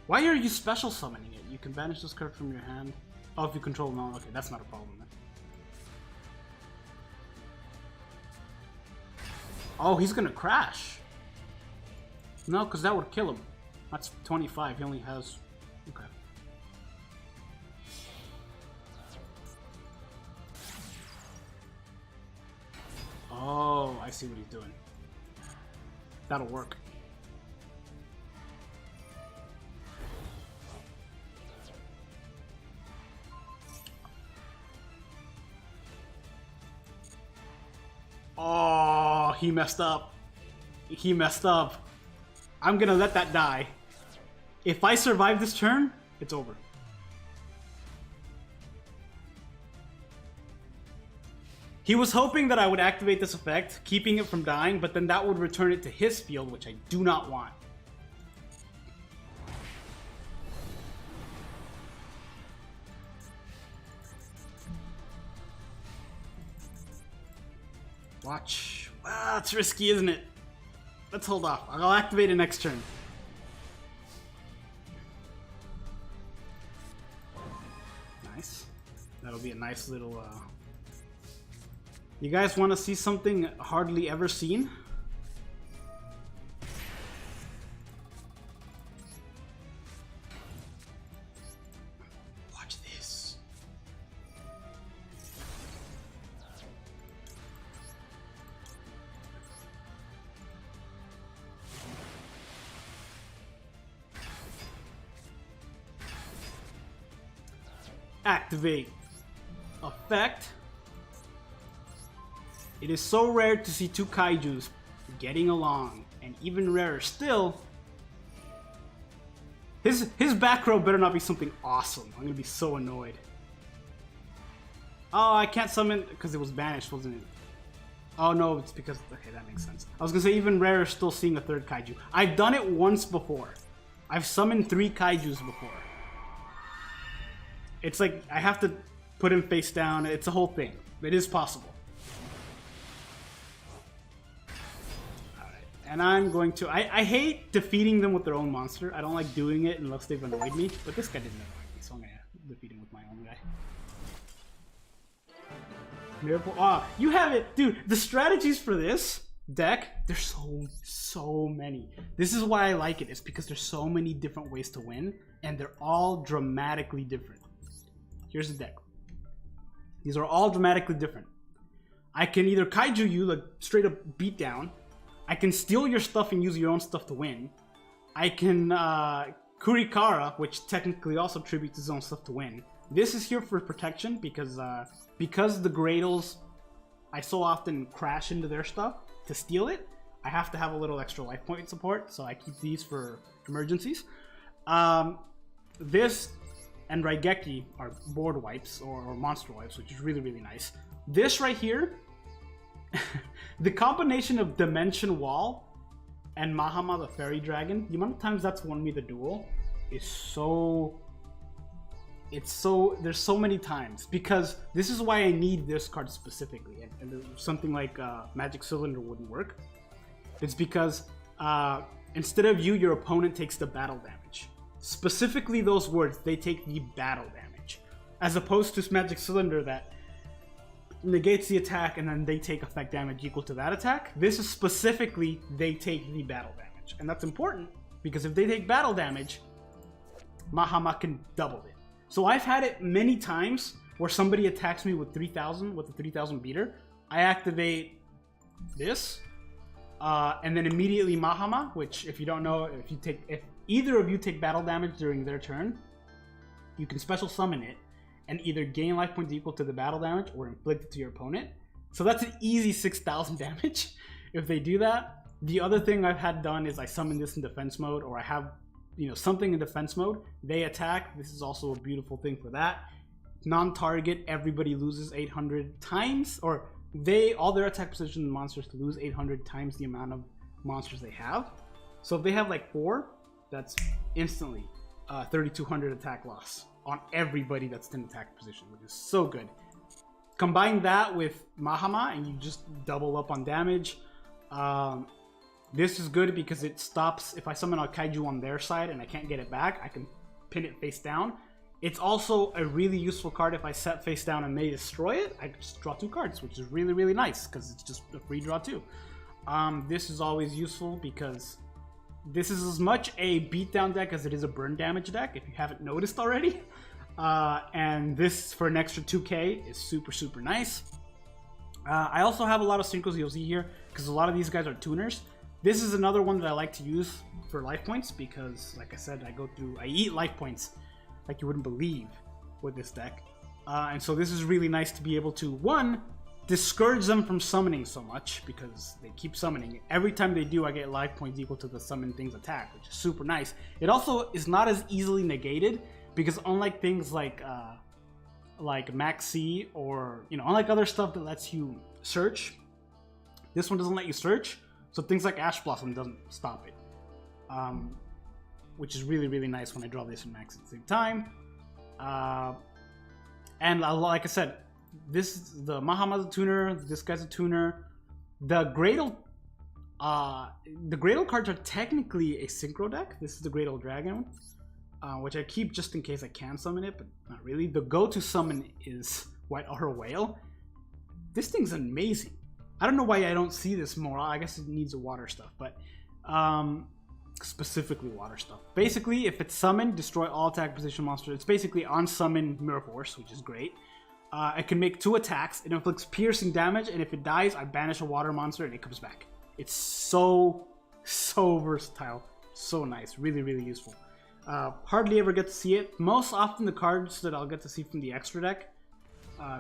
Why are you special summoning it? You can banish this card from your hand. Oh, if you control no, okay, that's not a problem then. Oh, he's gonna crash. No, because that would kill him. That's 25, he only has... Okay. Oh, I see what he's doing. That'll work. Oh, he messed up. He messed up. I'm gonna let that die. If I survive this turn, it's over. He was hoping that I would activate this effect, keeping it from dying, but then that would return it to his field, which I do not want. Watch. Ah, it's risky, isn't it? Let's hold off. I'll activate it next turn. Nice. That'll be a nice little... You guys want to see something hardly ever seen? Watch this. Activate effect. It is so rare to see 2 kaijus getting along, and even rarer still, his back row better not be something awesome. I'm gonna be so annoyed. Oh, I can't summon because it was banished, wasn't it? Oh no, it's because, okay, that makes sense. I was gonna say even rarer still seeing a 3rd kaiju. I've done it once before. I've summoned 3 kaijus before. It's like I have to put him face down. It's a whole thing. It is possible. And I'm going to... I hate defeating them with their own monster. I don't like doing it unless they've annoyed me. But this guy didn't annoy me, so I'm gonna defeat him with my own guy. Miracle. Ah, you have it, dude. The strategies for this deck, there's so many. This is why I like it. It's because there's so many different ways to win, and they're all dramatically different. Here's the deck. These are all dramatically different. I can either kaiju you, like straight up beat down. I can steal your stuff and use your own stuff to win. I can Kurikara, which technically also tributes his own stuff to win. This is here for protection because the Gradles, I so often crash into their stuff to steal it. I have to have a little extra life point support, so I keep these for emergencies. This and Raigeki are board wipes or monster wipes, which is really, really nice. This right here, the combination of Dimension Wall and Mahama the Fairy Dragon, the amount of times that's won me the duel is so... there's so many times, because this is why I need this card specifically, and something like Magic Cylinder wouldn't work. It's because instead of you, your opponent takes the battle damage. Specifically those words, they take the battle damage, as opposed to Magic Cylinder that negates the attack and then they take effect damage equal to that attack. This is specifically they take the battle damage, and that's important because if they take battle damage, Mahama can double it. So I've had it many times where somebody attacks me with 3000 with the 3000 beater. I activate this, and then immediately Mahama, which if you don't know, if either of you take battle damage during their turn, you can special summon it and either gain life points equal to the battle damage or inflict it to your opponent. So that's an easy 6000 damage if they do that. The other thing I've had done is I summon this in defense mode, or I have something in defense mode. They attack. This is also a beautiful thing for that. Non-target, everybody loses 800 times, or all their attack position monsters lose 800 times the amount of monsters they have. So if they have like 4, that's instantly 3200 attack loss on everybody that's in attack position, which is so good. Combine that with Mahama and you just double up on damage. This is good because it stops, if I summon a kaiju on their side and I can't get it back, I can pin it face down. It's also a really useful card if I set face down and they destroy it. I just draw 2 cards, which is really, really nice because it's just a free draw 2. This is always useful because this is as much a beatdown deck as it is a burn damage deck, if you haven't noticed already. And this for an extra 2k is super, super nice. I also have a lot of synchros you'll see here because a lot of these guys are tuners. This is another one that I like to use for life points because, like I said, I eat life points like you wouldn't believe with this deck. And so this is really nice to be able to, one, discourage them from summoning so much because they keep summoning. Every time they do, I get life points equal to the summon thing's attack, which is super nice. It also is not as easily negated because unlike things like Max C or, unlike other stuff that lets you search, this one doesn't let you search. So things like Ash Blossom doesn't stop it, which is really, really nice when I draw this and Max at the same time. And like I said, the Mahama's a tuner, this guy's a tuner. The Gradle cards are technically a synchro deck. This is the Gradle Dragon, which I keep just in case I can summon it, but not really. The go-to summon is White Aura Whale. This thing's amazing. I don't know why I don't see this more. I guess it needs a water stuff, but specifically water stuff. Basically, if it's summoned, destroy all attack position monsters. It's basically on summon Mirror Force, which is great. I can make 2 attacks. It inflicts piercing damage, and if it dies, I banish a water monster and it comes back. It's so versatile. So nice. Really, really useful. Hardly ever get to see it. Most often the cards that I'll get to see from the extra deck,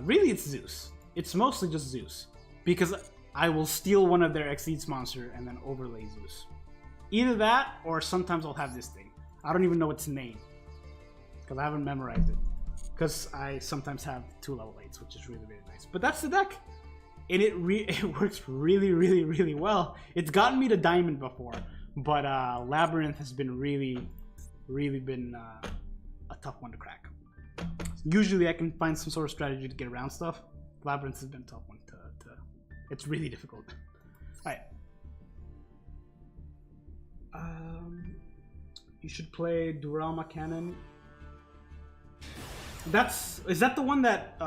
really it's Zeus. It's mostly just Zeus. Because I will steal one of their Exceeds monster and then overlay Zeus. Either that, or sometimes I'll have this thing. I don't even know its name. Because I haven't memorized it. Because I sometimes have 2 level 8s, which is really, really nice. But that's the deck. And it works really, really, really well. It's gotten me to Diamond before. But Labyrinth has been really been a tough one to crack. Usually I can find some sort of strategy to get around stuff. Labyrinth has been a tough one to it's really difficult. Alright. You should play Durama Cannon. Is that the one that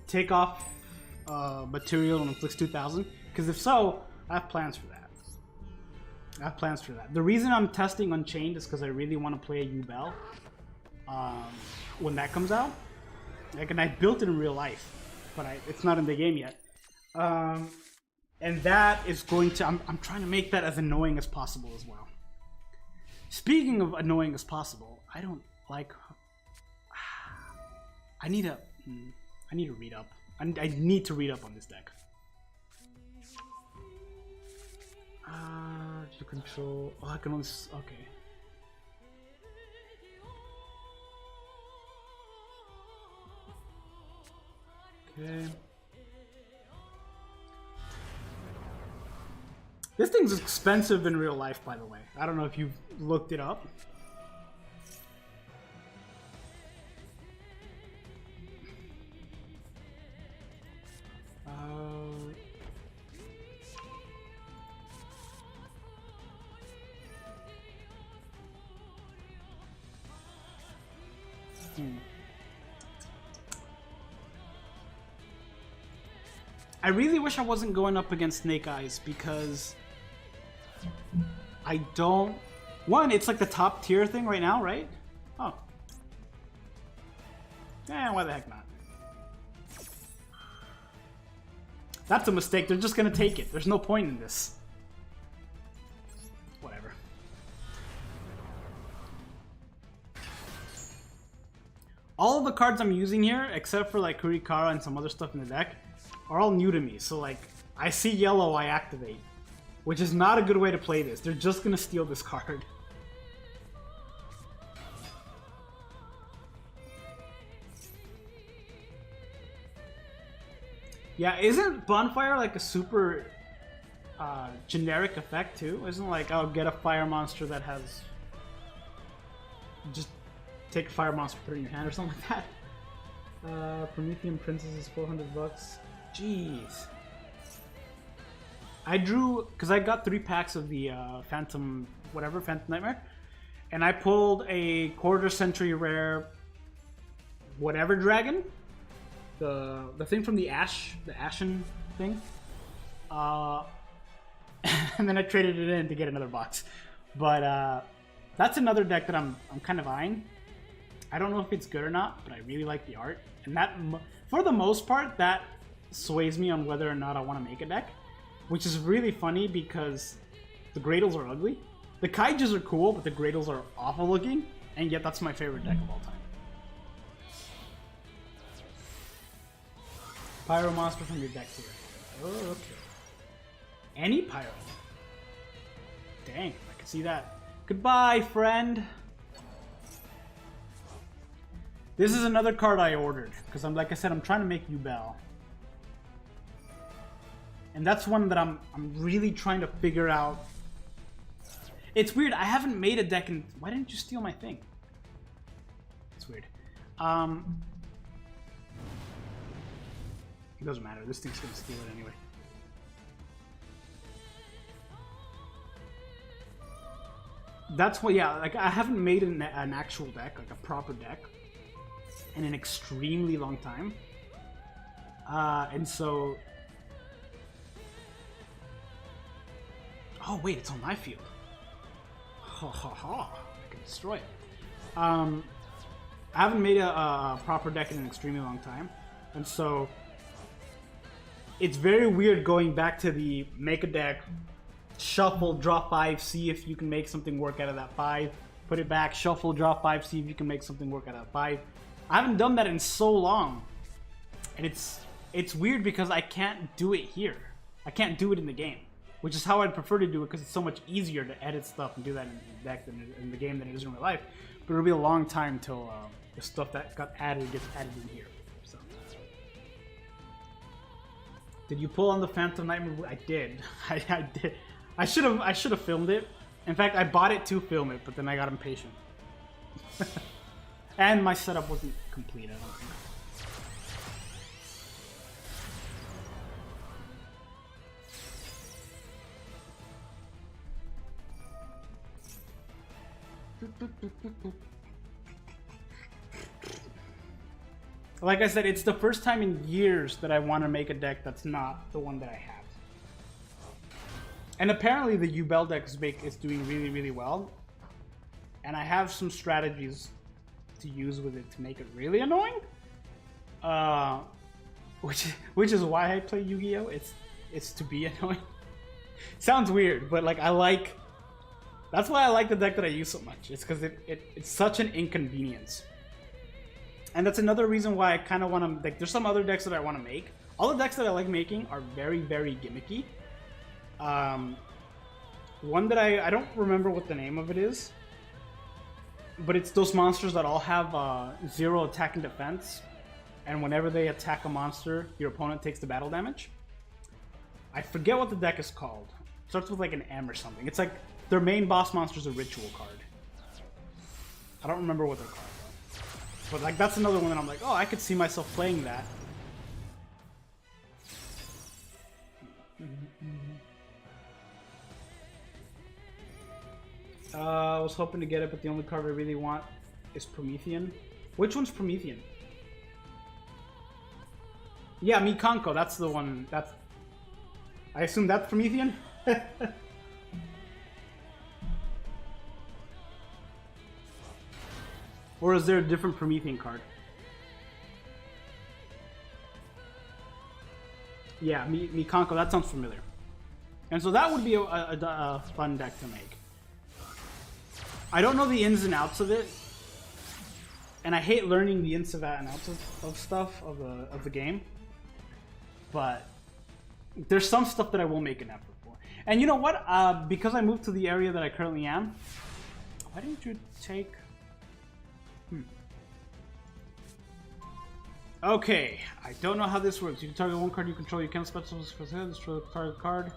take off material and inflicts 2,000? Because if so, I have plans for that. The reason I'm testing Unchained is because I really want to play a Duel when that comes out. Like, and I built it in real life, but it's not in the game yet. And that is going to... I'm trying to make that as annoying as possible as well. Speaking of annoying as possible, I don't like... I need to read up. I need to read up on this deck. To control... Oh, I can only... Okay. Okay. This thing's expensive in real life, by the way. I don't know if you've looked it up. I really wish I wasn't going up against Snake Eyes because I don't... One, it's like the top tier thing right now, right? Oh. Why the heck not? That's a mistake. They're just gonna take it. There's no point in this. Whatever. All of the cards I'm using here, except for like Kurikara and some other stuff in the deck, are all new to me. So like, I see yellow, I activate. Which is not a good way to play this. They're just gonna steal this card. Yeah, isn't Bonfire like a super generic effect too? Isn't it like, oh, get a fire monster that has... Just take a fire monster, put it in your hand or something like that? Promethean Princess is $400. Jeez. I drew, because I got 3 packs of the Phantom Nightmare, and I pulled a quarter century rare whatever dragon, the thing from the Ashen thing, and then I traded it in to get another box. But that's another deck that I'm kind of eyeing. I don't know if it's good or not, but I really like the art, and that, for the most part, that sways me on whether or not I want to make a deck. Which is really funny because the Gradles are ugly. The Kaijus are cool, but the Gradles are awful looking, and yet that's my favorite deck of all time. Pyro monster from your deck here. Oh, okay. Any Pyro. Dang, I can see that. Goodbye, friend. This is another card I ordered, because like I said, I'm trying to make Duel. And that's one that I'm really trying to figure out. It's weird, I haven't made a deck in... Why didn't you steal my thing? It's weird. It doesn't matter, this thing's gonna steal it anyway. That's what, yeah, like I haven't made an actual deck, like a proper deck, in an extremely long time. And so... Oh wait, it's on my field. Ha ha ha! I can destroy it. I haven't made a proper deck in an extremely long time, and so it's very weird going back to the make a deck, shuffle, draw 5, see if you can make something work out of that 5, put it back, shuffle, draw 5, see if you can make something work out of that 5. I haven't done that in so long, and it's weird because I can't do it here. I can't do it in the game. Which is how I'd prefer to do it because it's so much easier to edit stuff and do that in the deck than in the game than it is in real life. But it'll be a long time till the stuff that got added gets added in here. So. Did you pull on the Phantom Nightmare? I did. I did. I should have filmed it. In fact, I bought it to film it, but then I got impatient. And my setup wasn't complete, I don't think. Like I said, it's the first time in years that I want to make a deck that's not the one that I have. And apparently the Duel deck is doing really, really well. And I have some strategies to use with it to make it really annoying. Which is why I play Yu-Gi-Oh! It's to be annoying. Sounds weird, but like that's why I like the deck that I use so much. It's because it's such an inconvenience. And that's another reason why I kind of want to, like, there's some other decks that I want to make. All the decks that I like making are very, very gimmicky. One that I don't remember what the name of it is, but it's those monsters that all have 0 attack and defense, and whenever they attack a monster, your opponent takes the battle damage. I forget what the deck is called. It starts with like an M or something. It's like their main boss monster is a ritual card. I don't remember what they're called. But like that's another one that I'm like, oh, I could see myself playing that. I was hoping to get it, but the only card I really want is Promethean. Which one's Promethean? Yeah, Mikanko, that's the one. That's. I assume that's Promethean? Or is there a different Promethean card? Yeah, Mikanko, that sounds familiar. And so that would be a fun deck to make. I don't know the ins and outs of it. And I hate learning the ins and outs of stuff, of the game. But there's some stuff that I will make an effort for. And you know what? Because I moved to the area that I currently am, why didn't you take... Okay, I don't know how this works. You can target one card you control. You can't special for this, destroy the target card.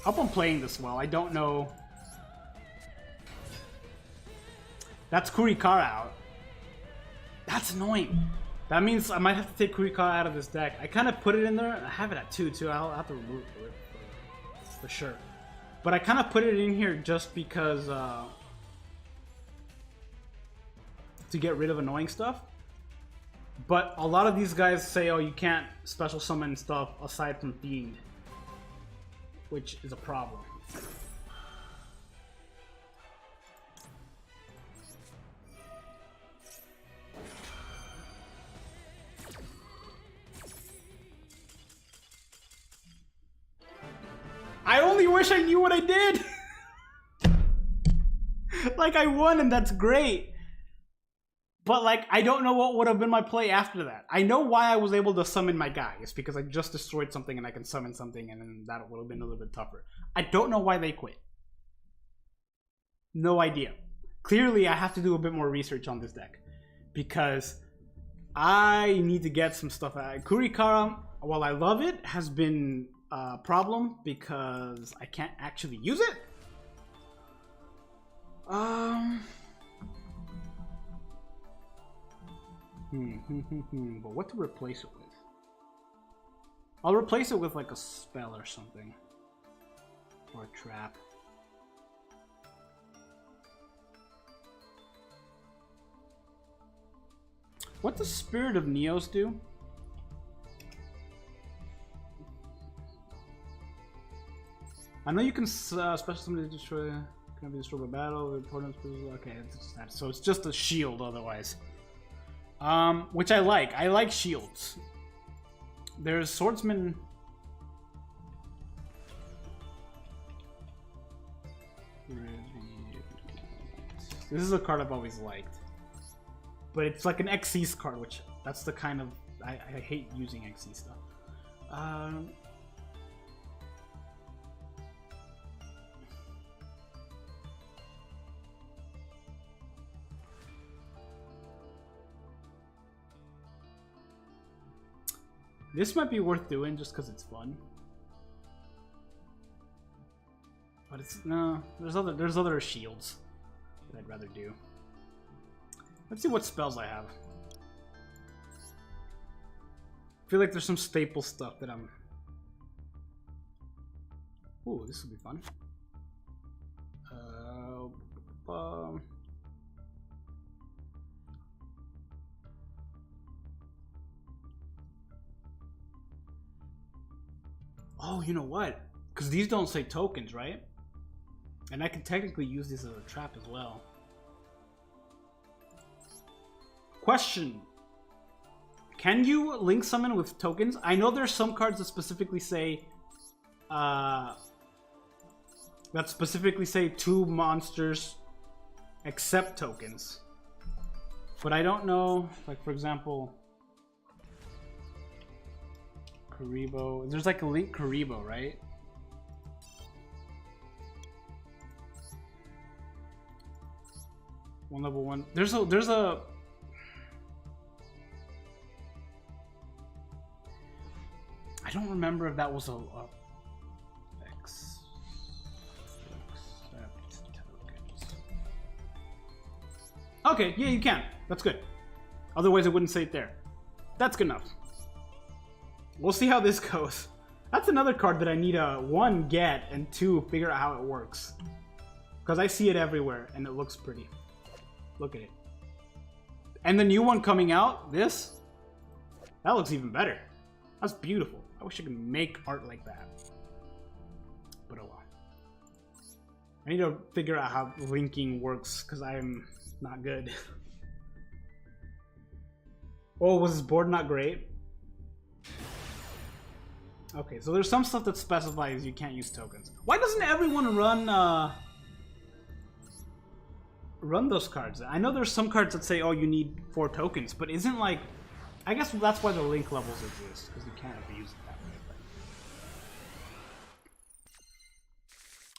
Hope I'm playing this well. I don't know. That's Kurikara out. That's annoying. That means I might have to take Kurikara out of this deck. I kind of put it in there. I have it at 2 too. I'll have to remove it for sure. But I kind of put it in here just because to get rid of annoying stuff. But a lot of these guys say, oh, you can't special summon stuff aside from Fiend, which is a problem. I only wish I knew what I did! Like, I won and that's great. But, like, I don't know what would have been my play after that. I know why I was able to summon my guy. It's because I just destroyed something and I can summon something, and then that would have been a little bit tougher. I don't know why they quit. No idea. Clearly, I have to do a bit more research on this deck. Because I need to get some stuff out. Kurikara, while I love it, has been a problem because I can't actually use it. But what to replace it with? I'll replace it with like a spell or something. Or a trap. What does Spirit of Neos do? I know you can special summon to destroy. Can be destroyed by battle. The opponent's okay. It's that. So it's just a shield otherwise. Which I like. I like shields. There's Swordsman. This is a card I've always liked. But it's like an Xyz card, which that's the kind of... I hate using Xyz stuff. This might be worth doing just because it's fun. But it's... no, there's other shields that I'd rather do. Let's see what spells I have. I feel like there's some staple stuff that I'm... Ooh, this will be fun. Oh, you know what? Because these don't say tokens, right? And I can technically use this as a trap as well. Question. Can you link summon with tokens? I know there's some cards that specifically say... two monsters accept tokens. But I don't know, like for example... Karibo. There's like a link Karibo, right? One level one. There's a I don't remember if that was a accept tokens. Okay, yeah, you can. That's good. Otherwise, it wouldn't say it there. That's good enough. We'll see how this goes. That's another card that I need to, one, get, and two, figure out how it works. Because I see it everywhere, and it looks pretty. Look at it. And the new one coming out, this, that looks even better. That's beautiful. I wish I could make art like that. But oh well. I need to figure out how linking works, because I'm not good. Oh, was this board not great? Okay, so there's some stuff that specifies you can't use tokens. Why doesn't everyone run those cards? I know there's some cards that say, oh, you need 4 tokens, but isn't like... I guess that's why the link levels exist, because you can't abuse it that way. But...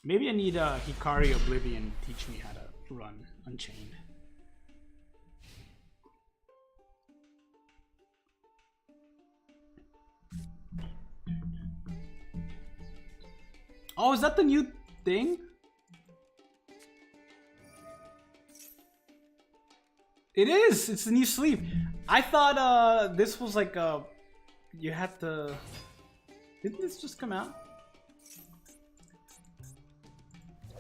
maybe I need Hikari Oblivion to teach me how to run Unchained. Oh, is that the new thing? It is! It's the new sleeve. I thought this was like you had to... didn't this just come out?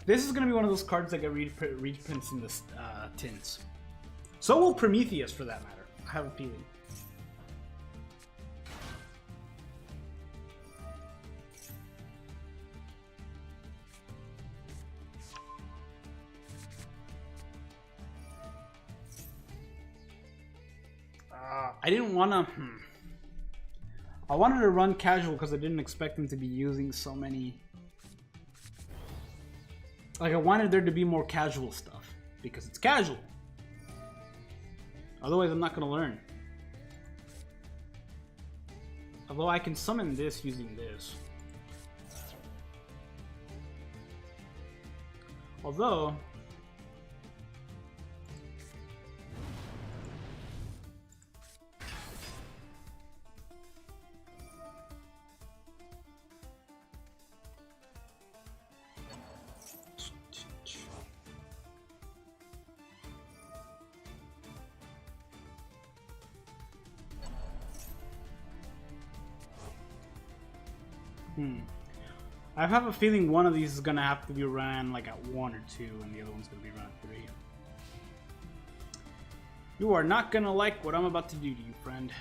This is gonna be one of those cards that get reprints in the tins. So will Prometheus, for that matter. I have a feeling. I didn't want to... I wanted to run casual because I didn't expect him to be using so many... like, I wanted there to be more casual stuff. Because it's casual. Otherwise, I'm not going to learn. Although I can summon this using this. Although... I have a feeling one of these is gonna have to be ran like at 1 or 2, and the other one's gonna be run at 3. You are not gonna like what I'm about to do to you, friend.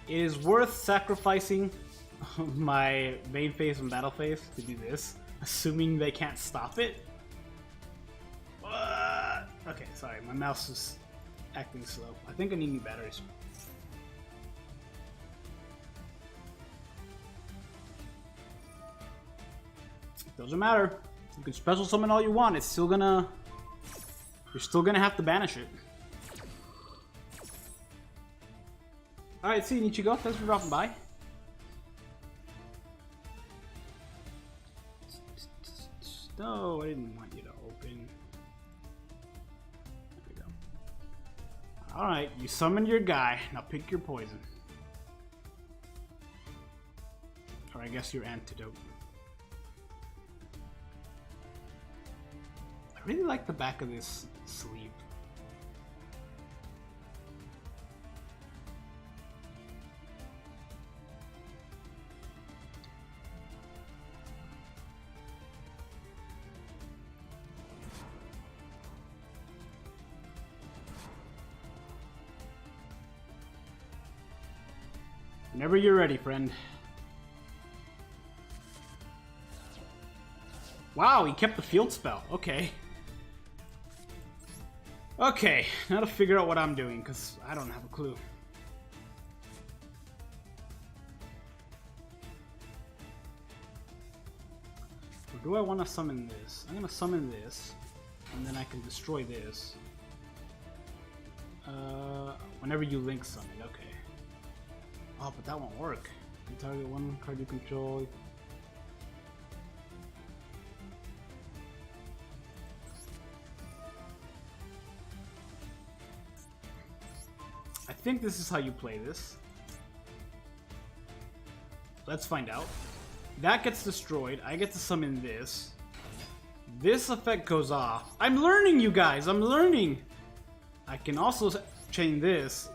It is worth sacrificing my main phase and battle phase to do this, assuming they can't stop it. Okay, sorry, my mouse is acting slow. I think I need new batteries. Doesn't matter. You can special summon all you want. It's still gonna... you're still gonna have to banish it. Alright, see you, Nichigo. Thanks for dropping by. No, I didn't want you to open. There we go. Alright, you summoned your guy. Now pick your poison. Or I guess your antidote. I really like the back of this sleeve. Whenever you're ready, friend. Wow, he kept the field spell. Okay. Okay, now to figure out what I'm doing, because I don't have a clue. Or do I want to summon this? I'm going to summon this, and then I can destroy this. Whenever you link summon, okay. Oh, but that won't work. You target one card you control. I think this is how you play this. Let's find out. That gets destroyed. I get to summon this. This effect goes off. I'm learning, you guys. I'm learning. I can also chain this.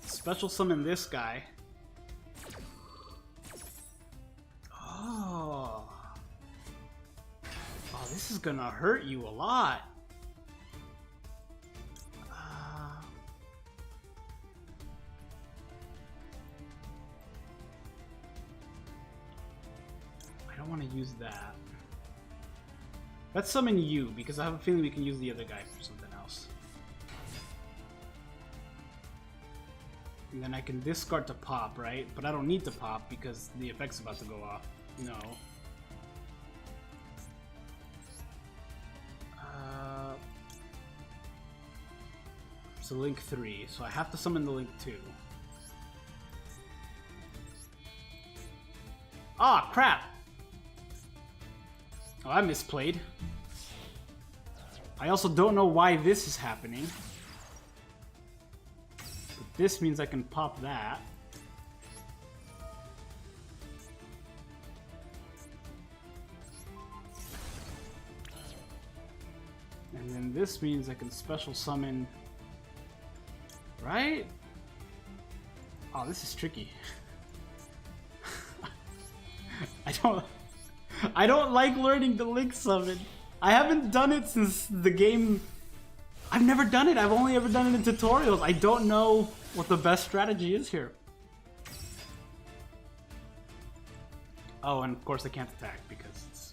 Special summon this guy. Oh. Oh, this is gonna hurt you a lot. I don't want to use that. Let's summon you, because I have a feeling we can use the other guy for something else. And then I can discard to pop, right? But I don't need to pop because the effect's about to go off. No. So Link 3. So I have to summon the Link 2. Ah, crap! Oh, I misplayed. I also don't know why this is happening. But this means I can pop that. And then this means I can special summon... Right? Oh, this is tricky. I don't like learning the Link summon. I haven't done it since the game. I've never done it. I've only ever done it in tutorials. I don't know what the best strategy is here. Oh, and of course I can't attack because it's...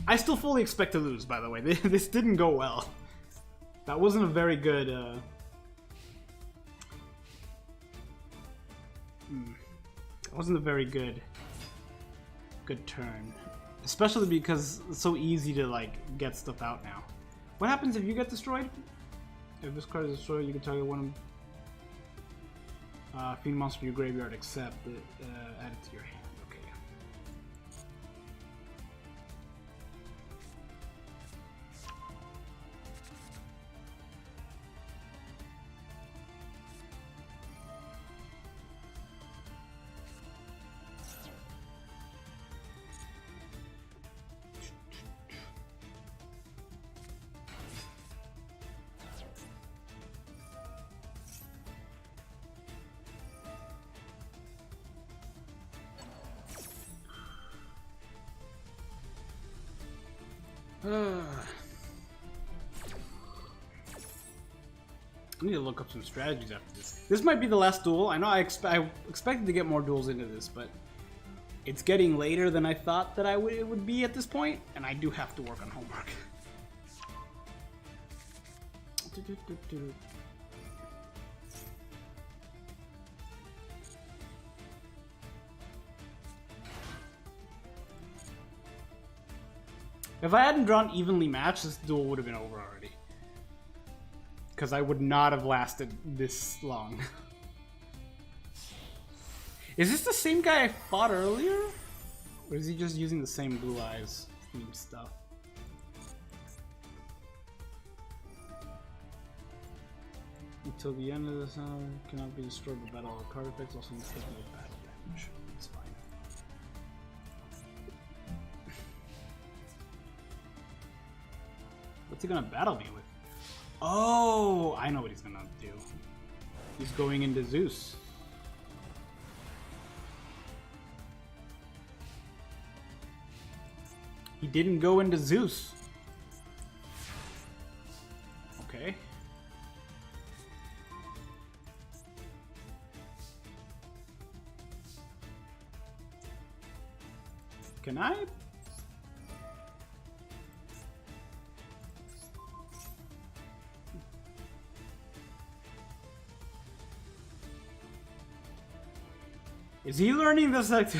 I still fully expect to lose, by the way. This didn't go well. That wasn't a very good... It wasn't a very good turn, especially because it's so easy to like get stuff out now. What happens if you get destroyed? If this card is destroyed, you can target one fiend monster from your graveyard, except add it to your hand. Okay. I need to look up some strategies after this. This might be the last duel. I know I expected to get more duels into this, but it's getting later than I thought that it would be at this point, and I do have to work on homework. If I hadn't drawn evenly matched, this duel would have been over already. Because I would not have lasted this long. Is this the same guy I fought earlier? Or is he just using the same Blue Eyes theme stuff? Until the end of the sound, cannot be destroyed by battle or card effects, also take no battle damage. That's fine. What's he gonna battle me with? Oh, I know what he's gonna do. He's going into Zeus. He didn't go into Zeus. Okay. Can I? Is he learning this? That's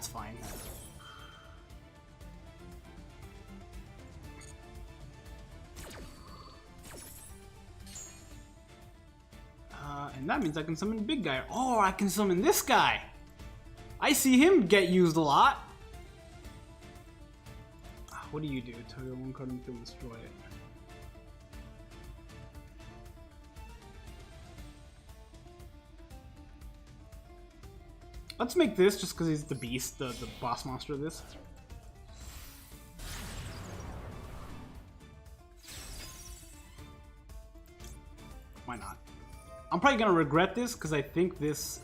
fine. And that means I can summon big guy. Oh, I can summon this guy. I see him get used a lot. What do you do? Target one card and destroy it. Let's make this just because he's the beast, the boss monster of this. Why not? I'm probably gonna regret this because I think this.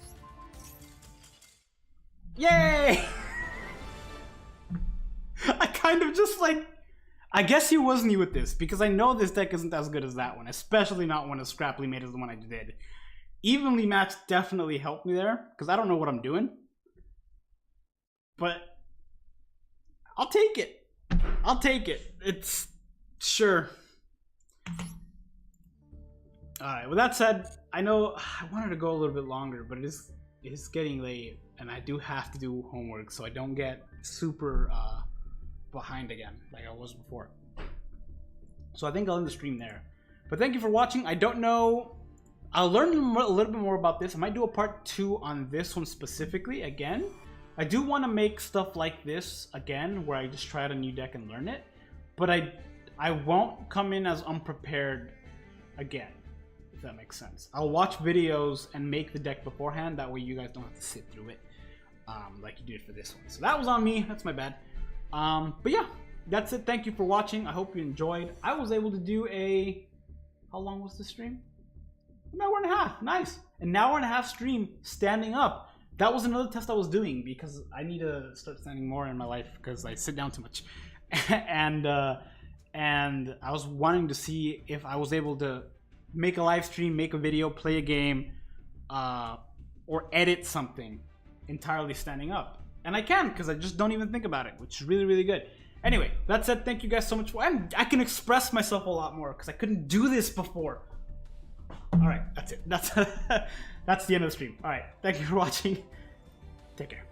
Yay! I kind of just like. I guess he was new with this because I know this deck isn't as good as that one, especially not one as scrappily made as the one I did. Evenly matched definitely helped me there because I don't know what I'm doing, but I'll take it. I'll take it. It's sure. Alright, with that said, I know I wanted to go a little bit longer, but it is getting late, and I do have to do homework so I don't get super behind again like I was before. So I think I'll end the stream there. But thank you for watching. I don't know. I'll learn a little bit more about this. I might do a part 2 on this one specifically again. I do want to make stuff like this again, where I just try out a new deck and learn it. But I won't come in as unprepared again. If that makes sense. I'll watch videos and make the deck beforehand. That way you guys don't have to sit through it like you did for this one. So that was on me. That's my bad. But yeah, that's it. Thank you for watching. I hope you enjoyed. I was able to do a... How long was the stream? An hour and a half. Nice. An hour and a half stream standing up. That was another test I was doing because I need to start standing more in my life because I sit down too much. and I was wanting to see if I was able to make a live stream, make a video, play a game, or edit something entirely standing up. And I can, because I just don't even think about it, which is really, really good. Anyway, that said, thank you guys so much for, and I can express myself a lot more, because I couldn't do this before. Alright, that's it. That's the end of the stream. Alright, thank you for watching. Take care.